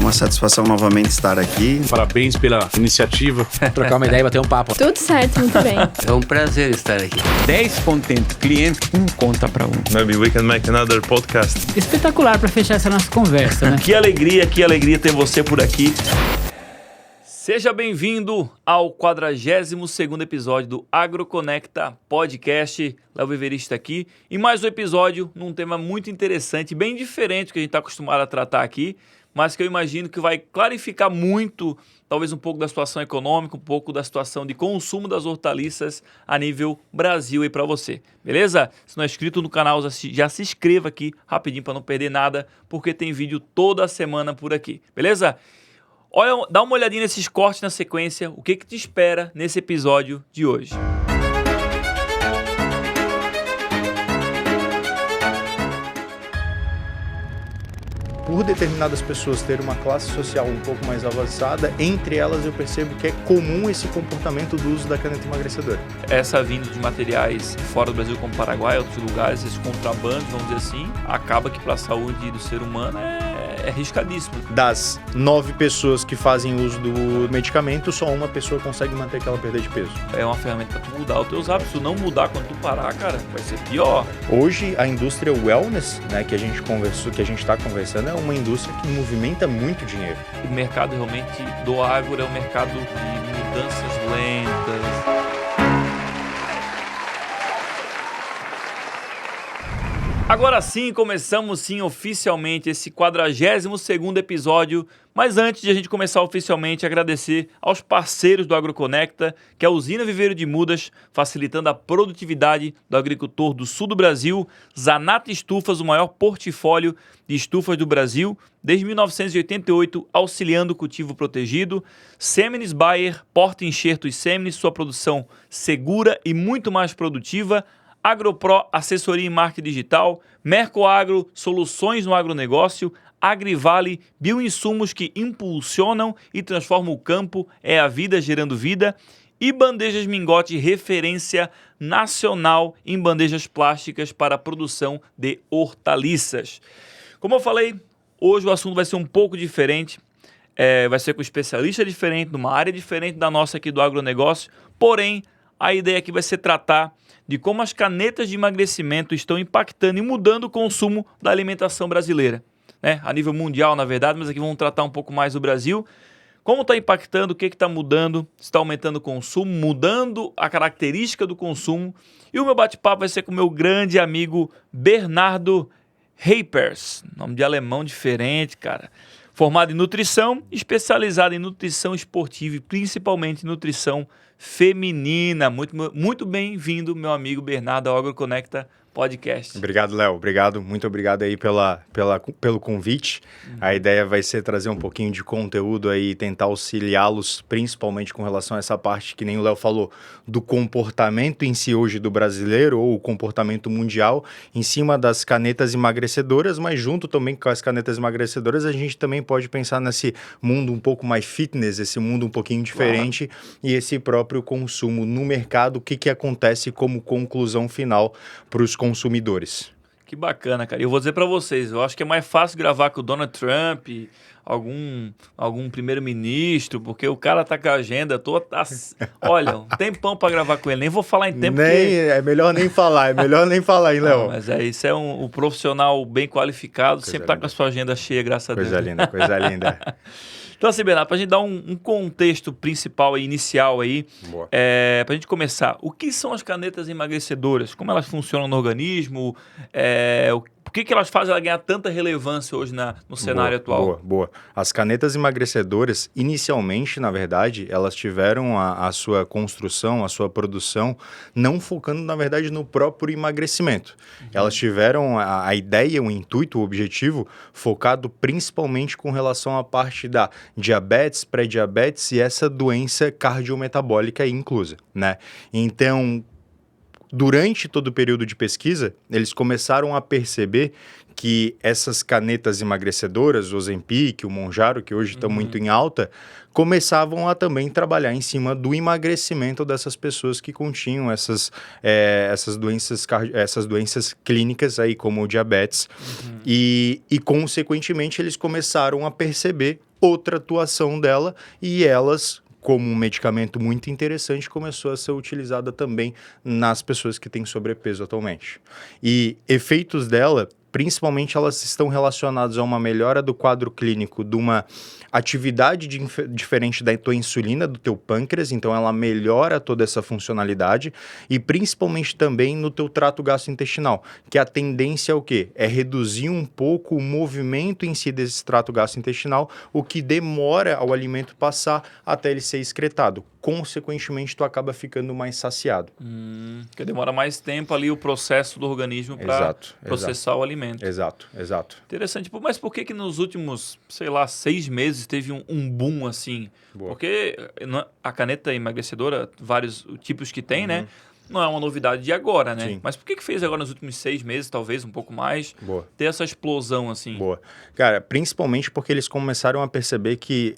uma satisfação novamente estar aqui. Parabéns pela iniciativa. Trocar uma ideia e bater um papo. Tudo certo, muito bem. É um prazer estar aqui. 10 contentes clientes, um conta para um. Maybe we can make another podcast. Espetacular para fechar essa nossa conversa, né? Que alegria ter você por aqui. Seja bem-vindo ao 42º episódio do AgroConecta Podcast. Léo Viverista aqui. E mais um episódio num tema muito interessante, bem diferente do que a gente está acostumado a tratar aqui, mas que eu imagino que vai clarificar muito, talvez um pouco da situação econômica, um pouco da situação de consumo das hortaliças a nível Brasil aí para você. Beleza? Se não é inscrito no canal, já se inscreva aqui rapidinho para não perder nada, porque tem vídeo toda semana por aqui. Beleza? Olha, dá uma olhadinha nesses cortes na sequência, o que te espera nesse episódio de hoje. Por determinadas pessoas terem uma classe social um pouco mais avançada, entre elas eu percebo que é comum esse comportamento do uso da caneta emagrecedora. Essa vinda de materiais fora do Brasil, como Paraguai e outros lugares, esses contrabandos, vamos dizer assim, acaba que para a saúde do ser humano é arriscadíssimo. Das 9 pessoas que fazem uso do medicamento, só uma pessoa consegue manter aquela perda de peso. É uma ferramenta para tu mudar os teus hábitos. Se tu não mudar quando tu parar, cara, vai ser pior. Hoje, a indústria wellness, né, que a gente conversou, que a gente está conversando, é uma indústria que movimenta muito dinheiro. O mercado realmente do agro é um mercado de mudanças lentas. Agora sim, começamos sim oficialmente esse 42º episódio, mas antes de a gente começar oficialmente, agradecer aos parceiros do AgroConecta, que é a Usina Viveiro de Mudas, facilitando a produtividade do agricultor do sul do Brasil, Zanata Estufas, o maior portfólio de estufas do Brasil, desde 1988, auxiliando o cultivo protegido, Sêmenes Bayer, porta-enxertos Sêmenes, sua produção segura e muito mais produtiva, AgroPro, assessoria em marketing digital, Mercoagro, soluções no agronegócio, Agrivale, bioinsumos que impulsionam e transformam o campo, é a vida gerando vida, e Bandejas Mingote, referência nacional em bandejas plásticas para a produção de hortaliças. Como eu falei, hoje o assunto vai ser um pouco diferente, vai ser com um especialista diferente, numa área diferente da nossa aqui do agronegócio, porém, a ideia aqui vai ser tratar de como as canetas de emagrecimento estão impactando e mudando o consumo da alimentação brasileira, né? A nível mundial, na verdade, mas aqui vamos tratar um pouco mais do Brasil. Como está impactando, o que está mudando, se está aumentando o consumo, mudando a característica do consumo. E o meu bate-papo vai ser com o meu grande amigo Bernardo Reipers, nome de alemão diferente, cara. Formado em nutrição, especializado em nutrição esportiva e principalmente nutrição feminina. Muito bem-vindo, meu amigo Bernardo, ao AgroConecta Podcast. Obrigado, Léo. Obrigado. Muito obrigado aí pelo convite. A ideia vai ser trazer um pouquinho de conteúdo aí e tentar auxiliá-los, principalmente com relação a essa parte que nem o Léo falou, do comportamento em si hoje do brasileiro ou o comportamento mundial em cima das canetas emagrecedoras, mas junto também com as canetas emagrecedoras a gente também pode pensar nesse mundo um pouco mais fitness, esse mundo um pouquinho diferente, claro. E esse próprio consumo no mercado, o que acontece como conclusão final para os consumidores. Que bacana, cara. Eu vou dizer para vocês, eu acho que é mais fácil gravar com o Donald Trump, algum primeiro-ministro, porque o cara tá com a agenda toda... Olha, um tempão para gravar com ele. Nem vou falar em tempo. É melhor nem falar, hein, Léo? Mas isso é um profissional bem qualificado, coisa sempre linda. Tá com a sua agenda cheia, graças a Deus. Coisa linda. Então assim, Bernardo, para a gente dar um contexto principal e inicial aí, para a gente começar, o que são as canetas emagrecedoras? Como elas funcionam no organismo? Por que elas fazem ela ganhar tanta relevância hoje no cenário atual? Boa. As canetas emagrecedoras, inicialmente, na verdade, elas tiveram a sua construção, a sua produção, não focando, na verdade, no próprio emagrecimento. Elas tiveram a ideia, o intuito, o objetivo, focado principalmente com relação à parte da diabetes, pré-diabetes e essa doença cardiometabólica inclusa, né? Então, durante todo o período de pesquisa, eles começaram a perceber que essas canetas emagrecedoras, o Ozempic, o Mounjaro, que hoje estão muito em alta, começavam a também trabalhar em cima do emagrecimento dessas pessoas que continham essas doenças clínicas aí, como o diabetes. E, consequentemente, eles começaram a perceber outra atuação dela e elas, como um medicamento muito interessante, começou a ser utilizada também nas pessoas que têm sobrepeso atualmente. E efeitos dela, principalmente, elas estão relacionadas a uma melhora do quadro clínico de uma atividade diferente da tua insulina, do teu pâncreas, então ela melhora toda essa funcionalidade e principalmente também no teu trato gastrointestinal, que a tendência é o quê? É reduzir um pouco o movimento em si desse trato gastrointestinal, o que demora ao alimento passar até ele ser excretado. Consequentemente, tu acaba ficando mais saciado. Porque demora mais tempo ali o processo do organismo para processar o alimento. Exato. Interessante. Mas por que nos últimos, 6 meses teve um boom assim? Boa. Porque a caneta emagrecedora, vários tipos que tem, né? Não é uma novidade de agora, né? Sim. Mas por que fez agora nos últimos 6 meses, talvez um pouco mais, ter essa explosão assim? Boa. Cara, principalmente porque eles começaram a perceber que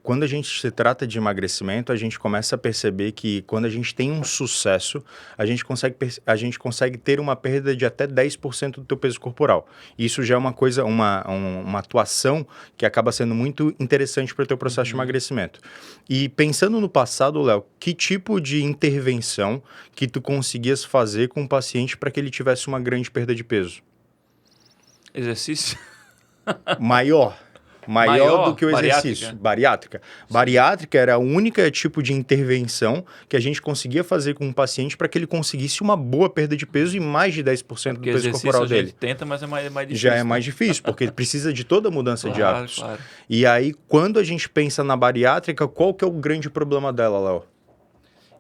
quando a gente se trata de emagrecimento, a gente começa a perceber que quando a gente tem um sucesso, a gente consegue ter uma perda de até 10% do teu peso corporal. Isso já é uma coisa, uma atuação que acaba sendo muito interessante para o teu processo de emagrecimento. E pensando no passado, Léo, que tipo de intervenção que tu conseguias fazer com o paciente para que ele tivesse uma grande perda de peso? Exercício? Maior do que o exercício. Bariátrica. Bariátrica era a única tipo de intervenção que a gente conseguia fazer com o paciente para que ele conseguisse uma boa perda de peso e mais de 10% do peso corporal dele. A gente tenta, mas é mais difícil. Já é mais difícil, porque precisa de toda a mudança de hábitos. Claro. E aí, quando a gente pensa na bariátrica, qual que é o grande problema dela, Léo?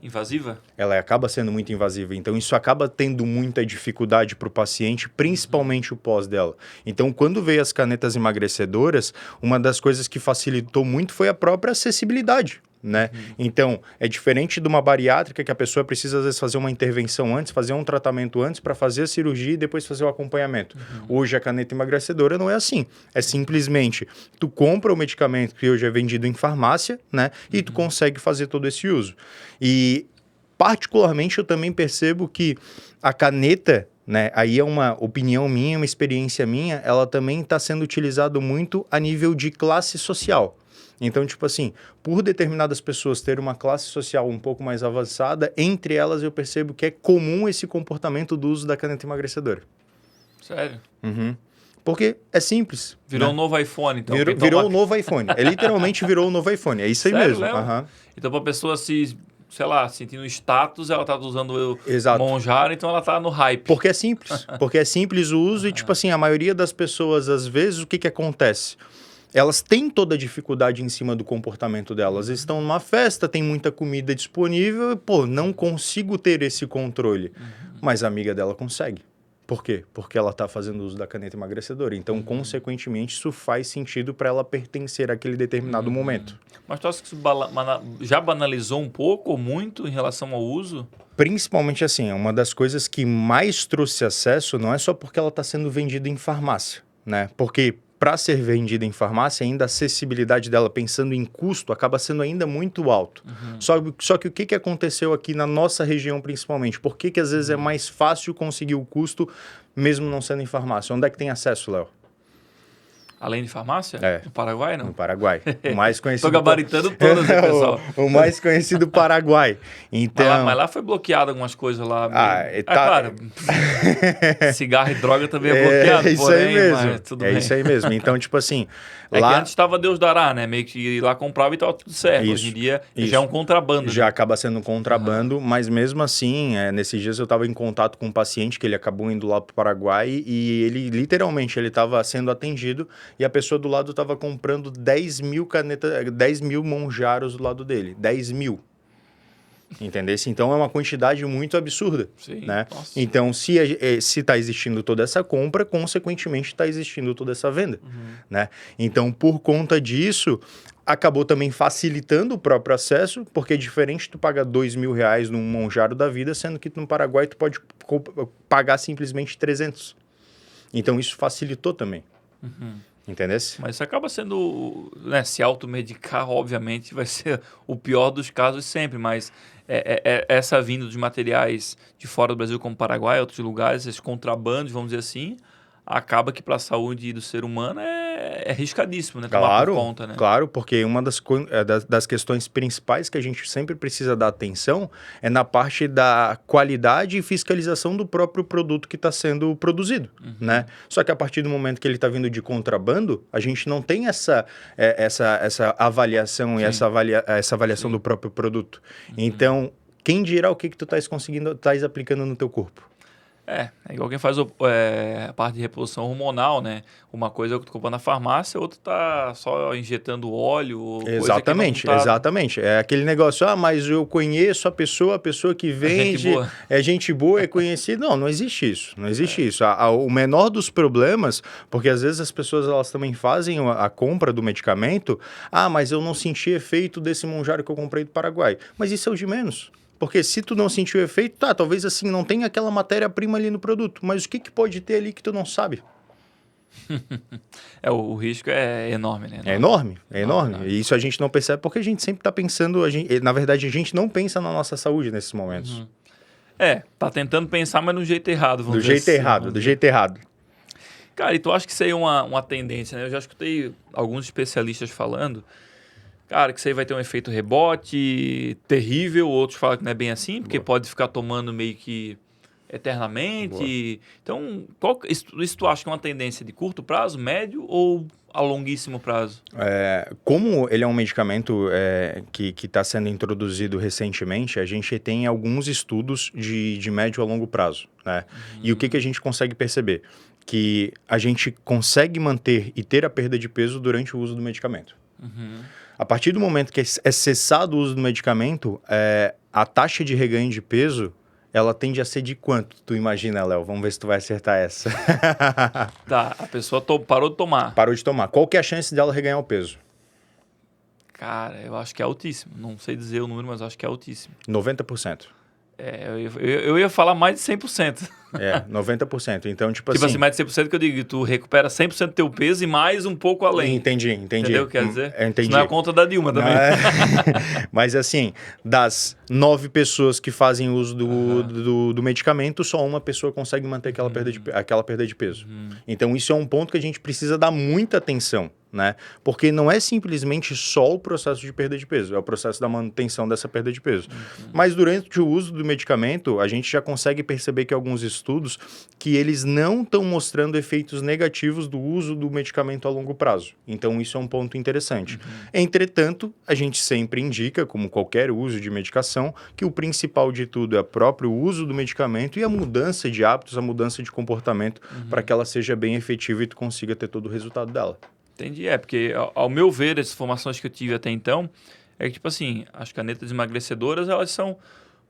Invasiva? Ela acaba sendo muito invasiva, então isso acaba tendo muita dificuldade para o paciente, principalmente o pós dela. Então, quando veio as canetas emagrecedoras, uma das coisas que facilitou muito foi a própria acessibilidade, né? Então, é diferente de uma bariátrica que a pessoa precisa, às vezes, fazer uma intervenção antes, fazer um tratamento antes para fazer a cirurgia e depois fazer o acompanhamento. Hoje, a caneta emagrecedora não é assim. É simplesmente, tu compra o medicamento que hoje é vendido em farmácia, né? E tu consegue fazer todo esse uso. E, particularmente, eu também percebo que a caneta, né, aí é uma opinião minha, uma experiência minha, ela também está sendo utilizada muito a nível de classe social. Então, tipo assim, por determinadas pessoas ter uma classe social um pouco mais avançada, entre elas eu percebo que é comum esse comportamento do uso da caneta emagrecedora. Sério? Porque é simples. Virou né? um novo iPhone, então. Virou o novo iPhone. Literalmente virou o novo iPhone. É isso aí Sério, mesmo. Léo? Então, pra pessoa se, sentindo status, ela tá usando o Exato. Mounjaro, então ela tá no hype. Porque é simples. Porque é simples o uso e, tipo assim, a maioria das pessoas, às vezes, o que acontece? Elas têm toda a dificuldade em cima do comportamento delas. Elas estão numa festa, tem muita comida disponível e, não consigo ter esse controle. Mas a amiga dela consegue. Por quê? Porque ela está fazendo uso da caneta emagrecedora. Então, consequentemente, isso faz sentido para ela pertencer àquele determinado momento. Mas tu acha que isso já banalizou um pouco ou muito em relação ao uso? Principalmente assim, uma das coisas que mais trouxe acesso não é só porque ela está sendo vendida em farmácia, né? Porque para ser vendida em farmácia, ainda a acessibilidade dela, pensando em custo, acaba sendo ainda muito alto. Só que o que aconteceu aqui na nossa região, principalmente? Por que às vezes é mais fácil conseguir o custo, mesmo não sendo em farmácia? Onde é que tem acesso, Léo? Além de farmácia? É. No Paraguai, não? No Paraguai. O mais conhecido... Tô gabaritando todas, né, pessoal? o mais conhecido Paraguai. Então... Mas lá foi bloqueado algumas coisas lá. Claro. Cigarro e droga também é bloqueado, isso porém, aí mesmo. Mas tudo bem. Isso aí mesmo. Então, tipo assim... É lá... que antes estava Deus dará, né? Meio que ir lá comprava e tava tudo certo. Isso, Hoje em dia isso. já é um contrabando. Já né? acaba sendo um contrabando, mas mesmo assim, nesses dias eu estava em contato com um paciente que ele acabou indo lá para o Paraguai e ele literalmente ele estava sendo atendido e a pessoa do lado estava comprando 10 mil Mounjaros do lado dele. 10 mil. Entendesse? Então é uma quantidade muito absurda. Sim, Né? nossa. Então, se está existindo toda essa compra, consequentemente está existindo toda essa venda. Né? Então, por conta disso, acabou também facilitando o próprio acesso, porque é diferente tu pagar R$2.000 num Monjaro da vida, sendo que no Paraguai tu pode pagar simplesmente 300. Então, isso facilitou também. Entendesse? Mas isso acaba sendo, né, se automedicar, obviamente, vai ser o pior dos casos sempre, mas essa vinda de materiais de fora do Brasil, como Paraguai, outros lugares, esses contrabandos, vamos dizer assim, acaba que para a saúde do ser humano é arriscadíssimo, né? Tomar por conta, né? Claro, porque uma das questões principais que a gente sempre precisa dar atenção é na parte da qualidade e fiscalização do próprio produto que está sendo produzido, né? Só que a partir do momento que ele está vindo de contrabando, a gente não tem essa avaliação e essa avaliação do próprio produto. Então, quem dirá o que tu estás conseguindo, estás aplicando no teu corpo? É igual quem faz a parte de reposição hormonal, né? Uma coisa é o que tu compra na farmácia, outra tá só injetando óleo. Exatamente, exatamente. É aquele negócio, mas eu conheço a pessoa que vende, é gente boa, é conhecido. Não existe isso, não existe isso. O menor dos problemas, porque às vezes as pessoas elas também fazem a compra do medicamento, mas eu não senti efeito desse Monjaro que eu comprei do Paraguai. Mas isso é o de menos. Porque se tu não sentiu efeito, talvez assim não tenha aquela matéria-prima ali no produto, mas o que pode ter ali que tu não sabe? O risco é enorme, né? É enorme. E isso a gente não percebe porque a gente sempre está pensando, na verdade a gente não pensa na nossa saúde nesses momentos. Tá tentando pensar, mas do jeito errado. Do jeito errado. Cara, e tu acha que isso aí é uma tendência, né? Eu já escutei alguns especialistas falando, cara, que isso aí vai ter um efeito rebote terrível, outros falam que não é bem assim, porque pode ficar tomando meio que eternamente. Então, isso tu acha que é uma tendência de curto prazo, médio ou a longuíssimo prazo? Como ele é um medicamento que está sendo introduzido recentemente, a gente tem alguns estudos de médio a longo prazo, né? E o que a gente consegue perceber? Que a gente consegue manter e ter a perda de peso durante o uso do medicamento. A partir do momento que é cessado o uso do medicamento, a taxa de reganho de peso, ela tende a ser de quanto? Tu imagina, Léo? Vamos ver se tu vai acertar essa. Tá, a pessoa parou de tomar. Parou de tomar. Qual que é a chance dela reganhar o peso? Cara, eu acho que é altíssimo. Não sei dizer o número, mas eu acho que é altíssimo. 90%. Eu ia falar mais de 100%. 90%. Então, tipo assim, mais de 100% que eu digo, tu recupera 100% do teu peso e mais um pouco além. Entendi. Entendeu o que quer dizer? Entendi. Isso não é a conta da Dilma também. Mas assim, das 9 pessoas que fazem uso do medicamento, só uma pessoa consegue manter aquela perda de peso. Então, isso é um ponto que a gente precisa dar muita atenção, né? Porque não é simplesmente só o processo de perda de peso, é o processo da manutenção dessa perda de peso. Mas durante o uso do medicamento, a gente já consegue perceber que alguns estudos que eles não estão mostrando efeitos negativos do uso do medicamento a longo prazo. Então, isso é um ponto interessante. Entretanto, a gente sempre indica, como qualquer uso de medicação, que o principal de tudo é o próprio uso do medicamento e a mudança de hábitos, a mudança de comportamento para que ela seja bem efetiva e tu consiga ter todo o resultado dela. Entendi, porque ao meu ver, as informações que eu tive até então, é que, tipo assim, as canetas emagrecedoras, elas são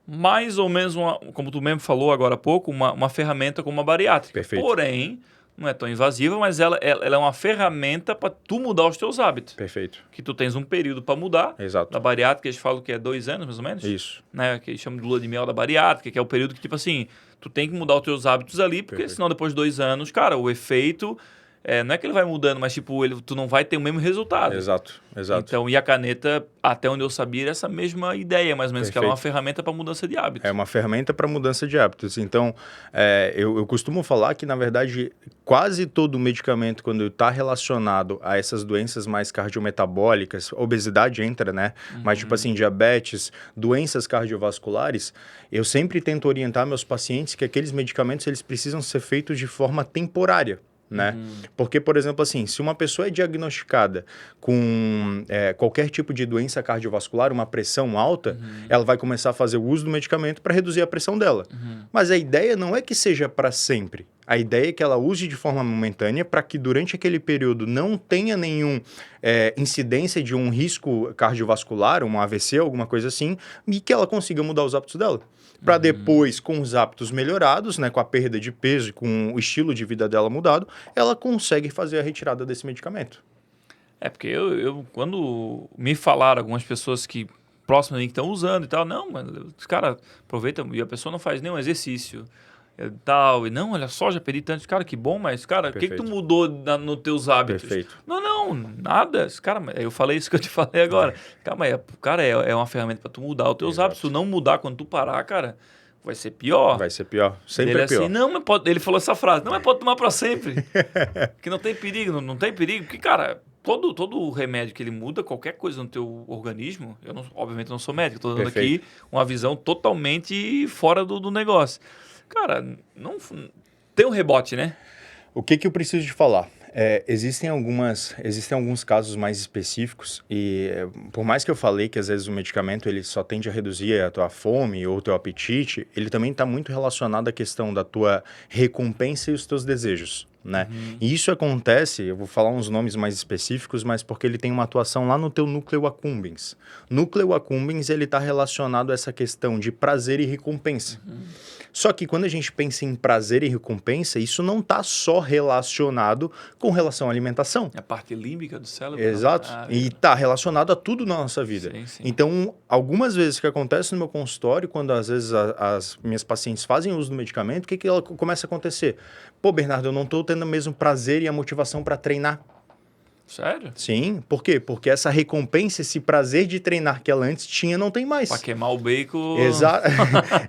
mais ou menos, como tu mesmo falou agora há pouco, uma ferramenta como uma bariátrica. Perfeito. Porém, não é tão invasiva, mas ela é uma ferramenta para tu mudar os teus hábitos. Perfeito. Que tu tens um período para mudar. Exato. Da bariátrica, eles falam que é 2 anos, mais ou menos. Isso. Né? Que eles chamam de lua de mel da bariátrica, que é o período que, tipo assim, tu tem que mudar os teus hábitos ali, porque senão depois de 2 anos, cara, o efeito... não é que ele vai mudando, mas tipo, tu não vai ter o mesmo resultado. Exato. Então, e a caneta, até onde eu sabia, era essa mesma ideia, mais ou menos, Perfeito. que ela é uma ferramenta para mudança de hábitos. É uma ferramenta para mudança de hábitos. Então, eu costumo falar que, na verdade, quase todo medicamento, quando está relacionado a essas doenças mais cardiometabólicas, obesidade entra, né? Mas, tipo assim, diabetes, doenças cardiovasculares, eu sempre tento orientar meus pacientes que aqueles medicamentos, eles precisam ser feitos de forma temporária. né? Porque, por exemplo, assim, se uma pessoa é diagnosticada com qualquer tipo de doença cardiovascular, uma pressão alta, ela vai começar a fazer o uso do medicamento para reduzir a pressão dela. Mas a ideia não é que seja para sempre. A ideia é que ela use de forma momentânea para que durante aquele período não tenha nenhum incidência de um risco cardiovascular, um AVC, alguma coisa assim, e que ela consiga mudar os hábitos dela. Para depois, com os hábitos melhorados, né, com a perda de peso e com o estilo de vida dela mudado, ela consegue fazer a retirada desse medicamento. Porque eu quando me falaram algumas pessoas que próximas a mim que estão usando e tal, não, mano, os caras aproveitam e a pessoa não faz nenhum exercício e tal, e não, olha só, já perdi tanto, cara, que bom, mas, cara, o que tu mudou nos teus hábitos? Perfeito. Não, nada, cara, eu falei isso que eu te falei agora, cara, é uma ferramenta para tu mudar os teus hábitos, se tu não mudar quando tu parar, cara, vai ser pior. Vai ser pior, sempre ele é pior. Assim, não, mas ele falou essa frase, não, mas pode tomar para sempre, que não tem perigo, não tem perigo, porque, cara, todo o remédio que ele muda, qualquer coisa no teu organismo, obviamente não sou médico, estou dando aqui uma visão totalmente fora do negócio. Cara, não tem um rebote, né? O que eu preciso te falar? Existem alguns casos mais específicos e por mais que eu falei que às vezes o medicamento ele só tende a reduzir a tua fome ou o teu apetite, ele também está muito relacionado à questão da tua recompensa e os teus desejos, né? E isso acontece, eu vou falar uns nomes mais específicos, mas porque ele tem uma atuação lá no teu núcleo accumbens. Núcleo accumbens, ele está relacionado a essa questão de prazer e recompensa. Só que quando a gente pensa em prazer e recompensa, isso não está só relacionado com relação à alimentação. É a parte límbica do cérebro. Exato. E está relacionado a tudo na nossa vida. Sim. Então, algumas vezes que acontece no meu consultório, quando às vezes as minhas pacientes fazem uso do medicamento, o que ela começa a acontecer? Pô, Bernardo, eu não estou tendo o mesmo prazer e a motivação para treinar. Sério? Sim, por quê? Porque essa recompensa, esse prazer de treinar que ela antes tinha, não tem mais. Para queimar o bacon.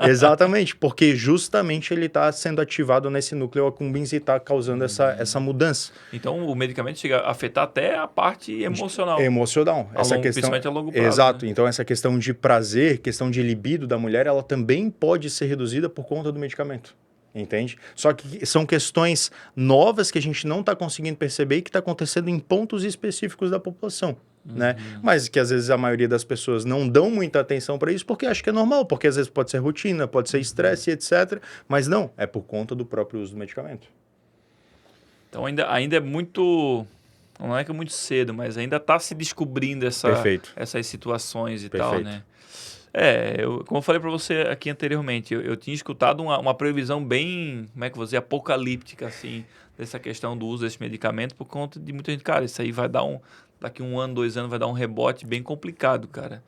Exatamente, porque justamente ele está sendo ativado nesse núcleo accumbens e está causando essa mudança. Então, o medicamento chega a afetar até a parte emocional. Emocional. Principalmente a longo prazo. Exato, né? Então essa questão de prazer, questão de libido da mulher, ela também pode ser reduzida por conta do medicamento. Entende? Só que são questões novas que a gente não está conseguindo perceber e que está acontecendo em pontos específicos da população, né? Mas que às vezes a maioria das pessoas não dão muita atenção para isso porque acha que é normal, porque às vezes pode ser rotina, pode ser estresse, etc. Mas não, é por conta do próprio uso do medicamento. Então ainda é muito... Não é que é muito cedo, mas ainda está se descobrindo essas situações e tal, né? Como eu falei para você aqui anteriormente, eu tinha escutado uma previsão bem, como é que eu vou dizer, apocalíptica, assim, dessa questão do uso desse medicamento, por conta de muita gente, cara, isso aí vai dar daqui 1 ano, 2 anos, vai dar um rebote bem complicado, cara.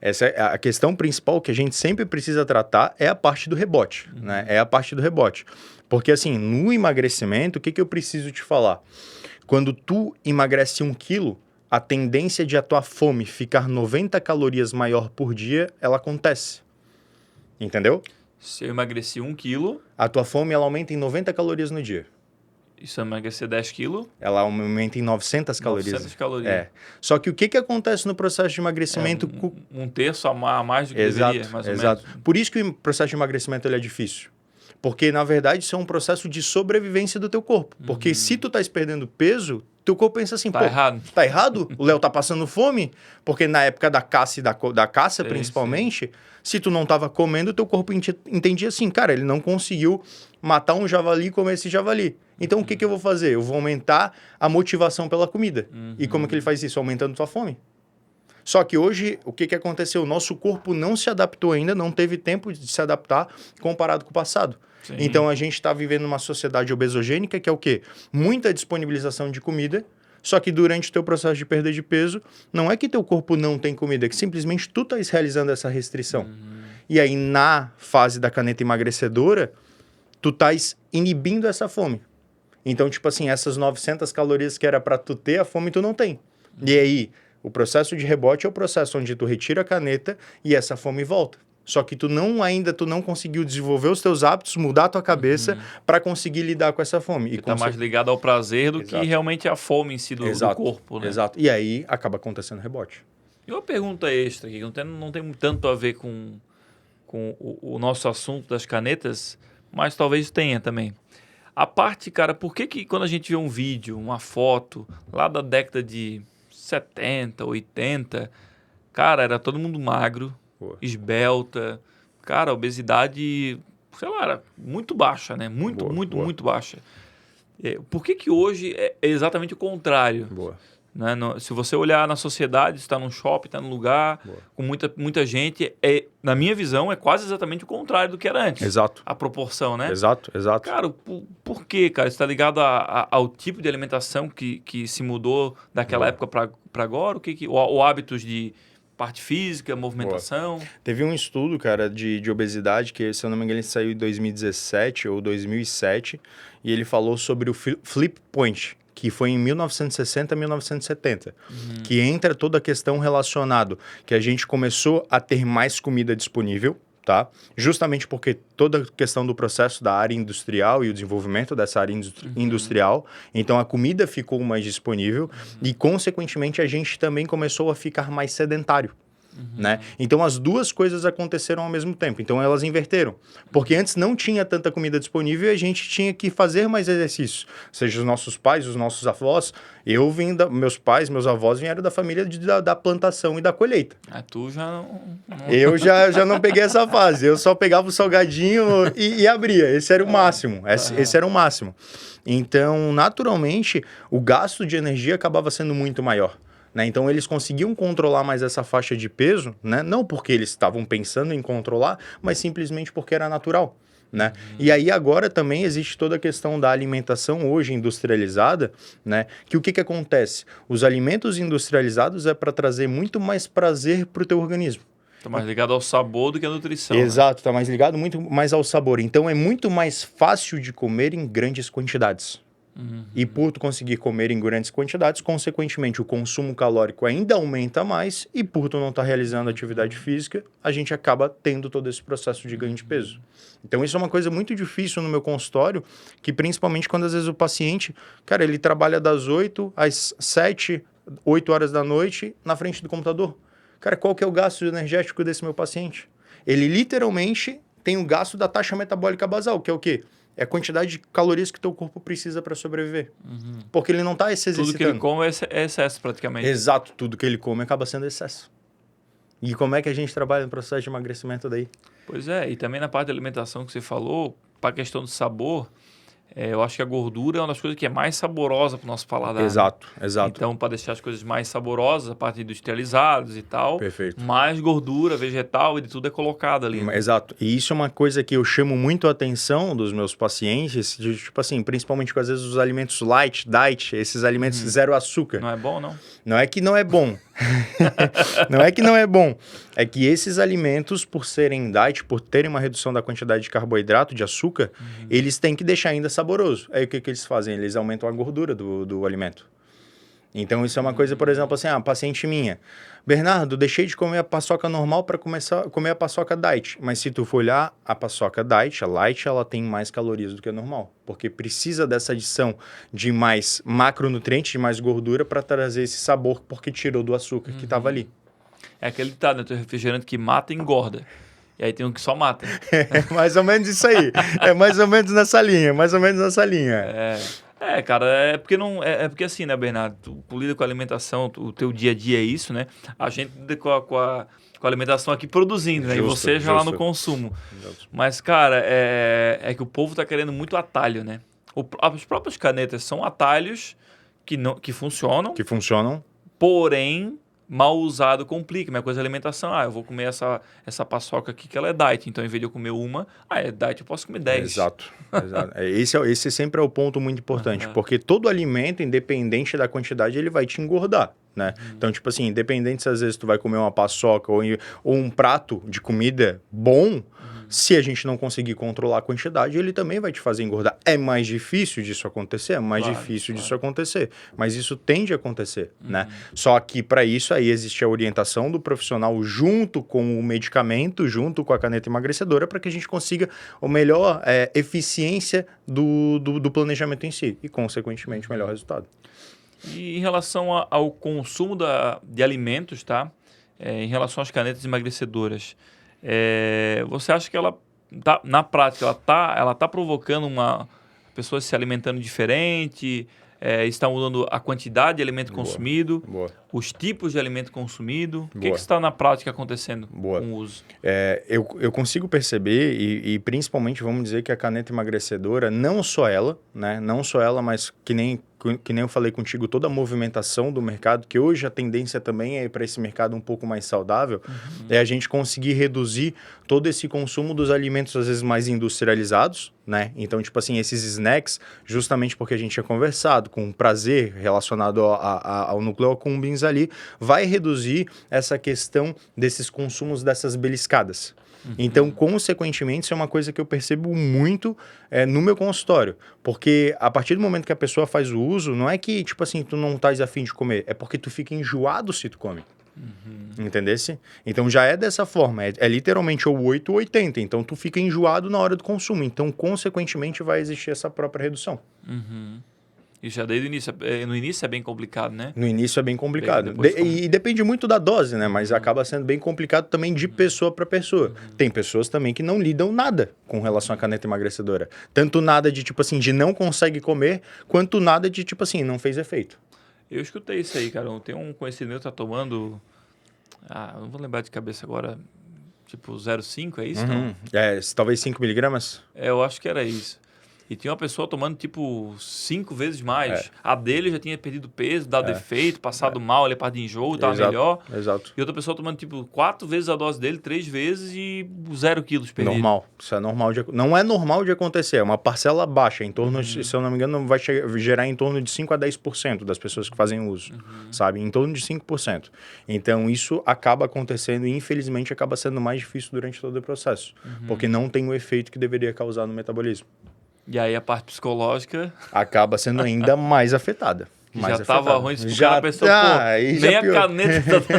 Essa é a questão principal que a gente sempre precisa tratar é a parte do rebote, né? É a parte do rebote. Porque, assim, no emagrecimento, o que eu preciso te falar? Quando tu emagrece 1 quilo, a tendência de a tua fome ficar 90 calorias maior por dia, ela acontece. Entendeu? Se eu emagreci 1 quilo... A tua fome, ela aumenta em 90 calorias no dia. E se eu emagrecer 10 quilos... Ela aumenta em 900 calorias. 900 calorias. Só que o que acontece no processo de emagrecimento? Um terço a mais do que deveria, mais ou menos. Por isso que o processo de emagrecimento ele é difícil. Porque, na verdade, isso é um processo de sobrevivência do teu corpo. Porque se tu estás perdendo peso, teu corpo pensa assim, errado. Tá errado? O Léo tá passando fome? Porque na época da caça e da caça, principalmente, se tu não tava comendo, teu corpo entendia assim, cara, ele não conseguiu matar um javali e comer esse javali. Então, o que eu vou fazer? Eu vou aumentar a motivação pela comida. E como é que ele faz isso? Aumentando tua fome. Só que hoje, o que aconteceu? O nosso corpo não se adaptou ainda, não teve tempo de se adaptar comparado com o passado. Sim. Então, a gente está vivendo numa sociedade obesogênica, que é o quê? Muita disponibilização de comida, só que durante o teu processo de perda de peso, não é que teu corpo não tem comida, é que simplesmente tu estás realizando essa restrição. E aí, na fase da caneta emagrecedora, tu estás inibindo essa fome. Então, tipo assim, essas 900 calorias que era para tu ter, a fome tu não tem. E aí, o processo de rebote é o processo onde tu retira a caneta e essa fome volta. Só que tu não conseguiu desenvolver os teus hábitos, mudar a tua cabeça para conseguir lidar com essa fome. E tá mais ligado ao prazer do que realmente a fome em si do corpo, né? Exato. E aí acaba acontecendo rebote. E uma pergunta extra aqui, que não tem tanto a ver com o nosso assunto das canetas, mas talvez tenha também. A parte, cara, por que quando a gente vê um vídeo, uma foto, lá da década de 70, 80, cara, era todo mundo magro, Boa. esbelta, cara, a obesidade, sei lá, era muito baixa, né? Muito, Boa, muito, boa. muito baixa. Por que hoje é exatamente o contrário? Boa. Né? Se você olhar na sociedade, está num shopping, está num lugar Boa. com muita gente, na minha visão, é quase exatamente o contrário do que era antes. Exato. A proporção, né? Exato. Cara, por quê, cara? Isso está ligado ao tipo de alimentação que se mudou daquela época para agora? Ou hábitos de parte física, movimentação? Teve um estudo, cara, de obesidade, que, se eu não me engano, ele saiu em 2017 ou 2007, e ele falou sobre o flip point, que foi em 1960, 1970, que entra toda a questão relacionada, que a gente começou a ter mais comida disponível, tá? Justamente porque toda a questão do processo da área industrial e o desenvolvimento dessa área industrial, então a comida ficou mais disponível e, consequentemente, a gente também começou a ficar mais sedentário. Né? Então as duas coisas aconteceram ao mesmo tempo, então elas inverteram, porque antes não tinha tanta comida disponível e a gente tinha que fazer mais exercícios, seja os nossos pais, os nossos avós. Eu vim meus pais, meus avós vieram da família da plantação e da colheita. Tu já não... Eu já não peguei essa fase, eu só pegava o salgadinho e abria, esse era o máximo, esse era o máximo. Então, naturalmente, o gasto de energia acabava sendo muito maior. Né? Então, eles conseguiam controlar mais essa faixa de peso, né? Não porque eles estavam pensando em controlar, mas simplesmente porque era natural. Né? E aí agora também existe toda a questão da alimentação hoje industrializada, né? Que o que acontece? Os alimentos industrializados é para trazer muito mais prazer para o teu organismo. Está mais ligado ao sabor do que à nutrição. Exato, está mais ligado muito mais ao sabor. Então, é muito mais fácil de comer em grandes quantidades. E por tu conseguir comer em grandes quantidades, consequentemente o consumo calórico ainda aumenta mais, e por tu não estar realizando atividade física, a gente acaba tendo todo esse processo de ganho de peso. Então isso é uma coisa muito difícil no meu consultório, que principalmente quando às vezes o paciente, cara, ele trabalha das 8 às 7, 8 horas da noite na frente do computador. Cara, qual que é o gasto energético desse meu paciente? Ele literalmente tem o gasto da taxa metabólica basal, que é o quê? É a quantidade de calorias que teu corpo precisa para sobreviver. Porque ele não está se exercitando. Tudo que ele come é excesso, praticamente. Exato. Tudo que ele come acaba sendo excesso. E como é que a gente trabalha no processo de emagrecimento daí? Pois é. E também na parte da alimentação que você falou, para a questão do sabor, eu acho que a gordura é uma das coisas que é mais saborosa para o nosso paladar. Exato, exato. Então, para deixar as coisas mais saborosas, a parte de industrializados e tal, Perfeito. mais gordura, vegetal e de tudo é colocado ali. Né? Exato. E isso é uma coisa que eu chamo muito a atenção dos meus pacientes, de, tipo assim, principalmente com às vezes os alimentos light, diet, esses alimentos zero açúcar. Não é bom, não? Não é que não é bom. Não é que não é bom. É que esses alimentos, por serem diet, por terem uma redução da quantidade de carboidrato, de açúcar, eles têm que deixar ainda saboroso. Aí o que eles fazem? Eles aumentam a gordura do alimento. Então isso é uma coisa, por exemplo, assim, paciente minha. Bernardo, deixei de comer a paçoca normal para começar a comer a paçoca diet. Mas se tu for olhar, a paçoca diet, a light, ela tem mais calorias do que a normal. Porque precisa dessa adição de mais macronutrientes, de mais gordura para trazer esse sabor, porque tirou do açúcar que estava ali. É aquele ditado, né? Tem refrigerante que mata e engorda. E aí tem um que só mata. É mais ou menos isso aí. É mais ou menos nessa linha, Cara, é porque não. É porque assim, né, Bernardo? Tu lida com a alimentação, o teu dia a dia é isso, né? A gente lida com a alimentação aqui produzindo, né? E você já lá no consumo. Justo. Mas, cara, é que o povo tá querendo muito atalho, né? As próprias canetas são atalhos que funcionam. Que funcionam. Porém, mal usado complica. Minha coisa é alimentação. Eu vou comer essa paçoca aqui que ela é diet. Então, em vez de eu comer uma, é diet, eu posso comer 10. Exato. Esse sempre é o ponto muito importante. Porque todo alimento, independente da quantidade, ele vai te engordar, né? Então, tipo assim, independente se às vezes tu vai comer uma paçoca ou um prato de comida bom, se a gente não conseguir controlar a quantidade, ele também vai te fazer engordar. É mais difícil disso acontecer? É mais difícil disso acontecer. Mas isso tende a acontecer, né? Só que para isso aí existe a orientação do profissional junto com o medicamento, junto com a caneta emagrecedora, para que a gente consiga a melhor eficiência do planejamento em si e, consequentemente, o melhor resultado. E em relação ao consumo de alimentos, tá? Em relação às canetas emagrecedoras, você acha que ela, na prática, ela tá provocando pessoas se alimentando diferente, está mudando a quantidade de alimento consumido, os tipos de alimento consumido. O que está na prática acontecendo com o uso? Eu consigo perceber, e principalmente vamos dizer que a caneta emagrecedora, não só ela, né? Não só ela, mas que nem eu falei contigo, toda a movimentação do mercado, que hoje a tendência também é para esse mercado um pouco mais saudável, é a gente conseguir reduzir todo esse consumo dos alimentos, às vezes, mais industrializados, né? Então, tipo assim, esses snacks, justamente porque a gente tinha conversado com prazer relacionado ao nucleocumbens ali, vai reduzir essa questão desses consumos dessas beliscadas. Então, consequentemente, isso é uma coisa que eu percebo muito no meu consultório. Porque a partir do momento que a pessoa faz o uso, não é que, tipo assim, tu não estás a fim de comer, é porque tu fica enjoado se tu come. Entendesse? Então, já é dessa forma. É literalmente ou 8 ou 80. Então, tu fica enjoado na hora do consumo. Então, consequentemente, vai existir essa própria redução. Isso já desde o início. No início é bem complicado, né? No início é bem complicado. Depois E depende muito da dose, né? Mas acaba sendo bem complicado também de pessoa para pessoa. Tem pessoas também que não lidam nada com relação à caneta emagrecedora. Tanto nada de, tipo assim, de não consegue comer, quanto nada de, tipo assim, não fez efeito. Eu escutei isso aí, cara. Tem um conhecido meu que tá tomando... não vou lembrar de cabeça agora. Tipo 0,5, é isso? Não? Talvez 5 miligramas? Eu acho que era isso. E tinha uma pessoa tomando, tipo, 5 vezes mais. A dele já tinha perdido peso, dado defeito, passado mal, ali a parte de enjoo, estava melhor. Exato. E outra pessoa tomando, tipo, 4 vezes a dose dele, 3 vezes e 0 quilos perdido. Normal. Isso é normal. Não é normal de acontecer. É uma parcela baixa. Em torno, se eu não me engano, vai gerar em torno de 5 a 10% das pessoas que fazem uso. Sabe? Em torno de 5%. Então, isso acaba acontecendo e, infelizmente, acaba sendo mais difícil durante todo o processo. Porque não tem o efeito que deveria causar no metabolismo. E aí a parte psicológica... acaba sendo ainda mais afetada. Já estava ruim, já a pessoa, nem a caneta tá...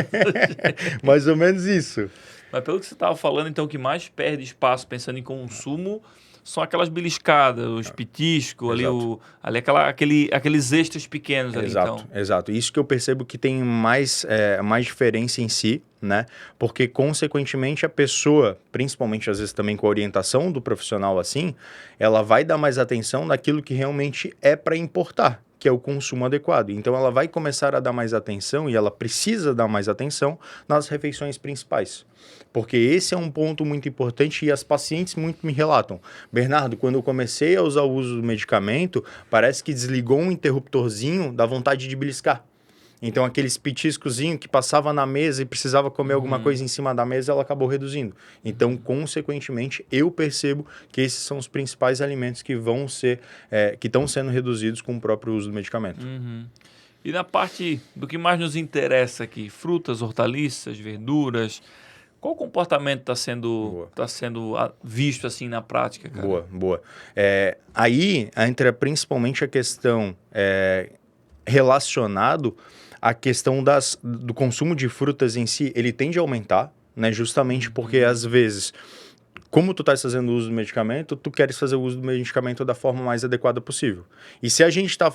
Mais ou menos isso. Mas pelo que você estava falando, então, o que mais perde espaço pensando em consumo são aquelas beliscadas, os pitiscos, aqueles extras pequenos ali, então. Exato. Isso que eu percebo que tem mais diferença em si, né? Porque, consequentemente, a pessoa, principalmente às vezes também com a orientação do profissional assim, ela vai dar mais atenção naquilo que realmente é para importar, que é o consumo adequado. Então, ela vai começar a dar mais atenção, e ela precisa dar mais atenção nas refeições principais. Porque esse é um ponto muito importante e as pacientes muito me relatam. Bernardo, quando eu comecei a usar o uso do medicamento, parece que desligou um interruptorzinho da vontade de beliscar. Então, aqueles petiscozinhos que passava na mesa e precisava comer alguma coisa em cima da mesa, ela acabou reduzindo. Então, consequentemente, eu percebo que esses são os principais alimentos que vão ser, que estão sendo reduzidos com o próprio uso do medicamento. E na parte do que mais nos interessa aqui, frutas, hortaliças, verduras, qual comportamento está sendo visto assim na prática, cara? Boa. Aí entra principalmente a questão relacionado à questão do consumo de frutas em si. Ele tende a aumentar, né? Justamente porque às vezes, como tu estás fazendo uso do medicamento, tu queres fazer o uso do medicamento da forma mais adequada possível. E se a gente está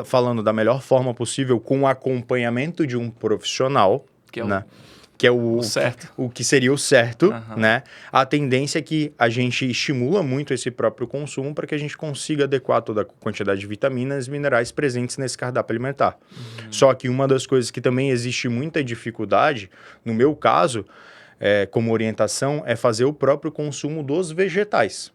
falando da melhor forma possível com o acompanhamento de um profissional, né? Que é o que seria o certo, né? A tendência é que a gente estimula muito esse próprio consumo para que a gente consiga adequar toda a quantidade de vitaminas e minerais presentes nesse cardápio alimentar. Só que uma das coisas que também existe muita dificuldade, no meu caso, como orientação, é fazer o próprio consumo dos vegetais.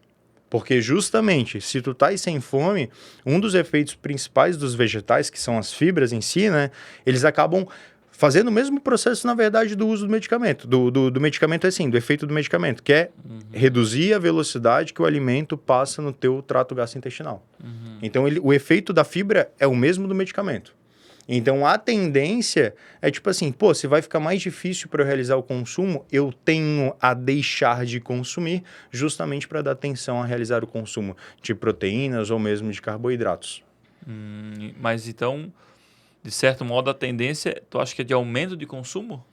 Porque justamente, se tu tá sem fome, um dos efeitos principais dos vegetais, que são as fibras em si, né? Eles acabam fazendo o mesmo processo, na verdade, do uso do medicamento. Do medicamento do efeito do medicamento, que é reduzir a velocidade que o alimento passa no teu trato gastrointestinal. Então, o efeito da fibra é o mesmo do medicamento. Então, a tendência é tipo assim, se vai ficar mais difícil para eu realizar o consumo, eu tenho a deixar de consumir justamente para dar atenção a realizar o consumo de proteínas ou mesmo de carboidratos. Mas então, de certo modo, a tendência, tu acha que é de aumento de consumo?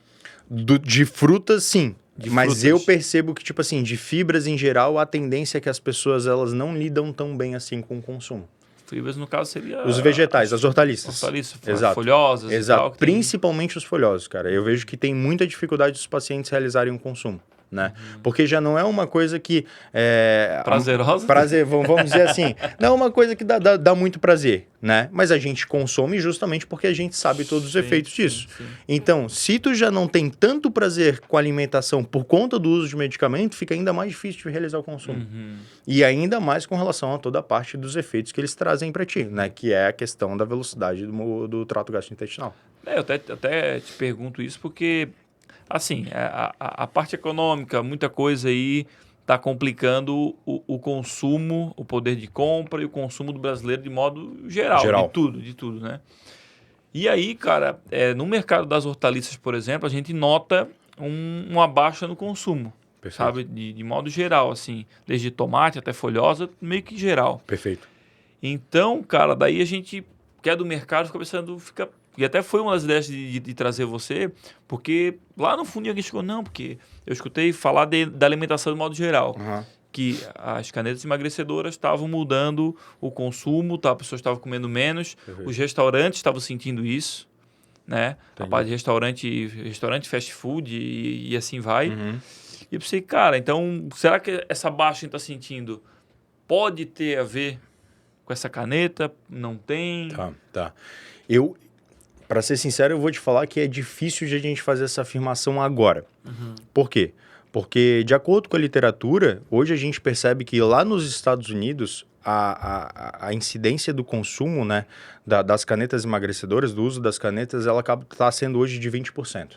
De frutas, sim. Mas frutas. Eu percebo que, tipo assim, de fibras em geral, a tendência é que as pessoas elas não lidam tão bem assim com o consumo. Fibras, no caso, seria... Os vegetais, as hortaliças. Exato. Folhosas. Exato. E tal, Principalmente os folhosos, cara. Eu vejo que tem muita dificuldade dos pacientes realizarem um consumo. né? Porque já não é uma coisa que... Prazerosa? Vamos dizer assim, não é uma coisa que dá muito prazer, né? Mas a gente consome justamente porque a gente sabe todos os efeitos disso. Sim. Então, se tu já não tem tanto prazer com a alimentação por conta do uso de medicamento, fica ainda mais difícil de realizar o consumo. E ainda mais com relação a toda a parte dos efeitos que eles trazem para ti, né? Que é a questão da velocidade do trato gastrointestinal. Eu até te pergunto isso porque, assim, a parte econômica, muita coisa aí está complicando o consumo, o poder de compra e o consumo do brasileiro de modo geral. De tudo, né? E aí, cara, no mercado das hortaliças, por exemplo, a gente nota uma baixa no consumo. Perfeito. Sabe? De modo geral, assim, desde tomate até folhosa, meio que geral. Perfeito. Então, cara, daí a gente que é do mercado fica pensando, e até foi uma das ideias de trazer você, porque lá no fundo alguém chegou, não, porque eu escutei falar da alimentação de modo geral, que as canetas emagrecedoras estavam mudando o consumo, as pessoas estavam comendo menos, os restaurantes estavam sentindo isso, né? A parte de restaurante fast food e assim vai. E eu pensei, cara, então, será que essa baixa que a gente está sentindo pode ter a ver com essa caneta? Não tem? Tá. Para ser sincero, eu vou te falar que é difícil de a gente fazer essa afirmação agora. Por quê? Porque, de acordo com a literatura, hoje a gente percebe que lá nos Estados Unidos, a incidência do consumo, né, das canetas emagrecedoras, do uso das canetas, ela está sendo hoje de 20%.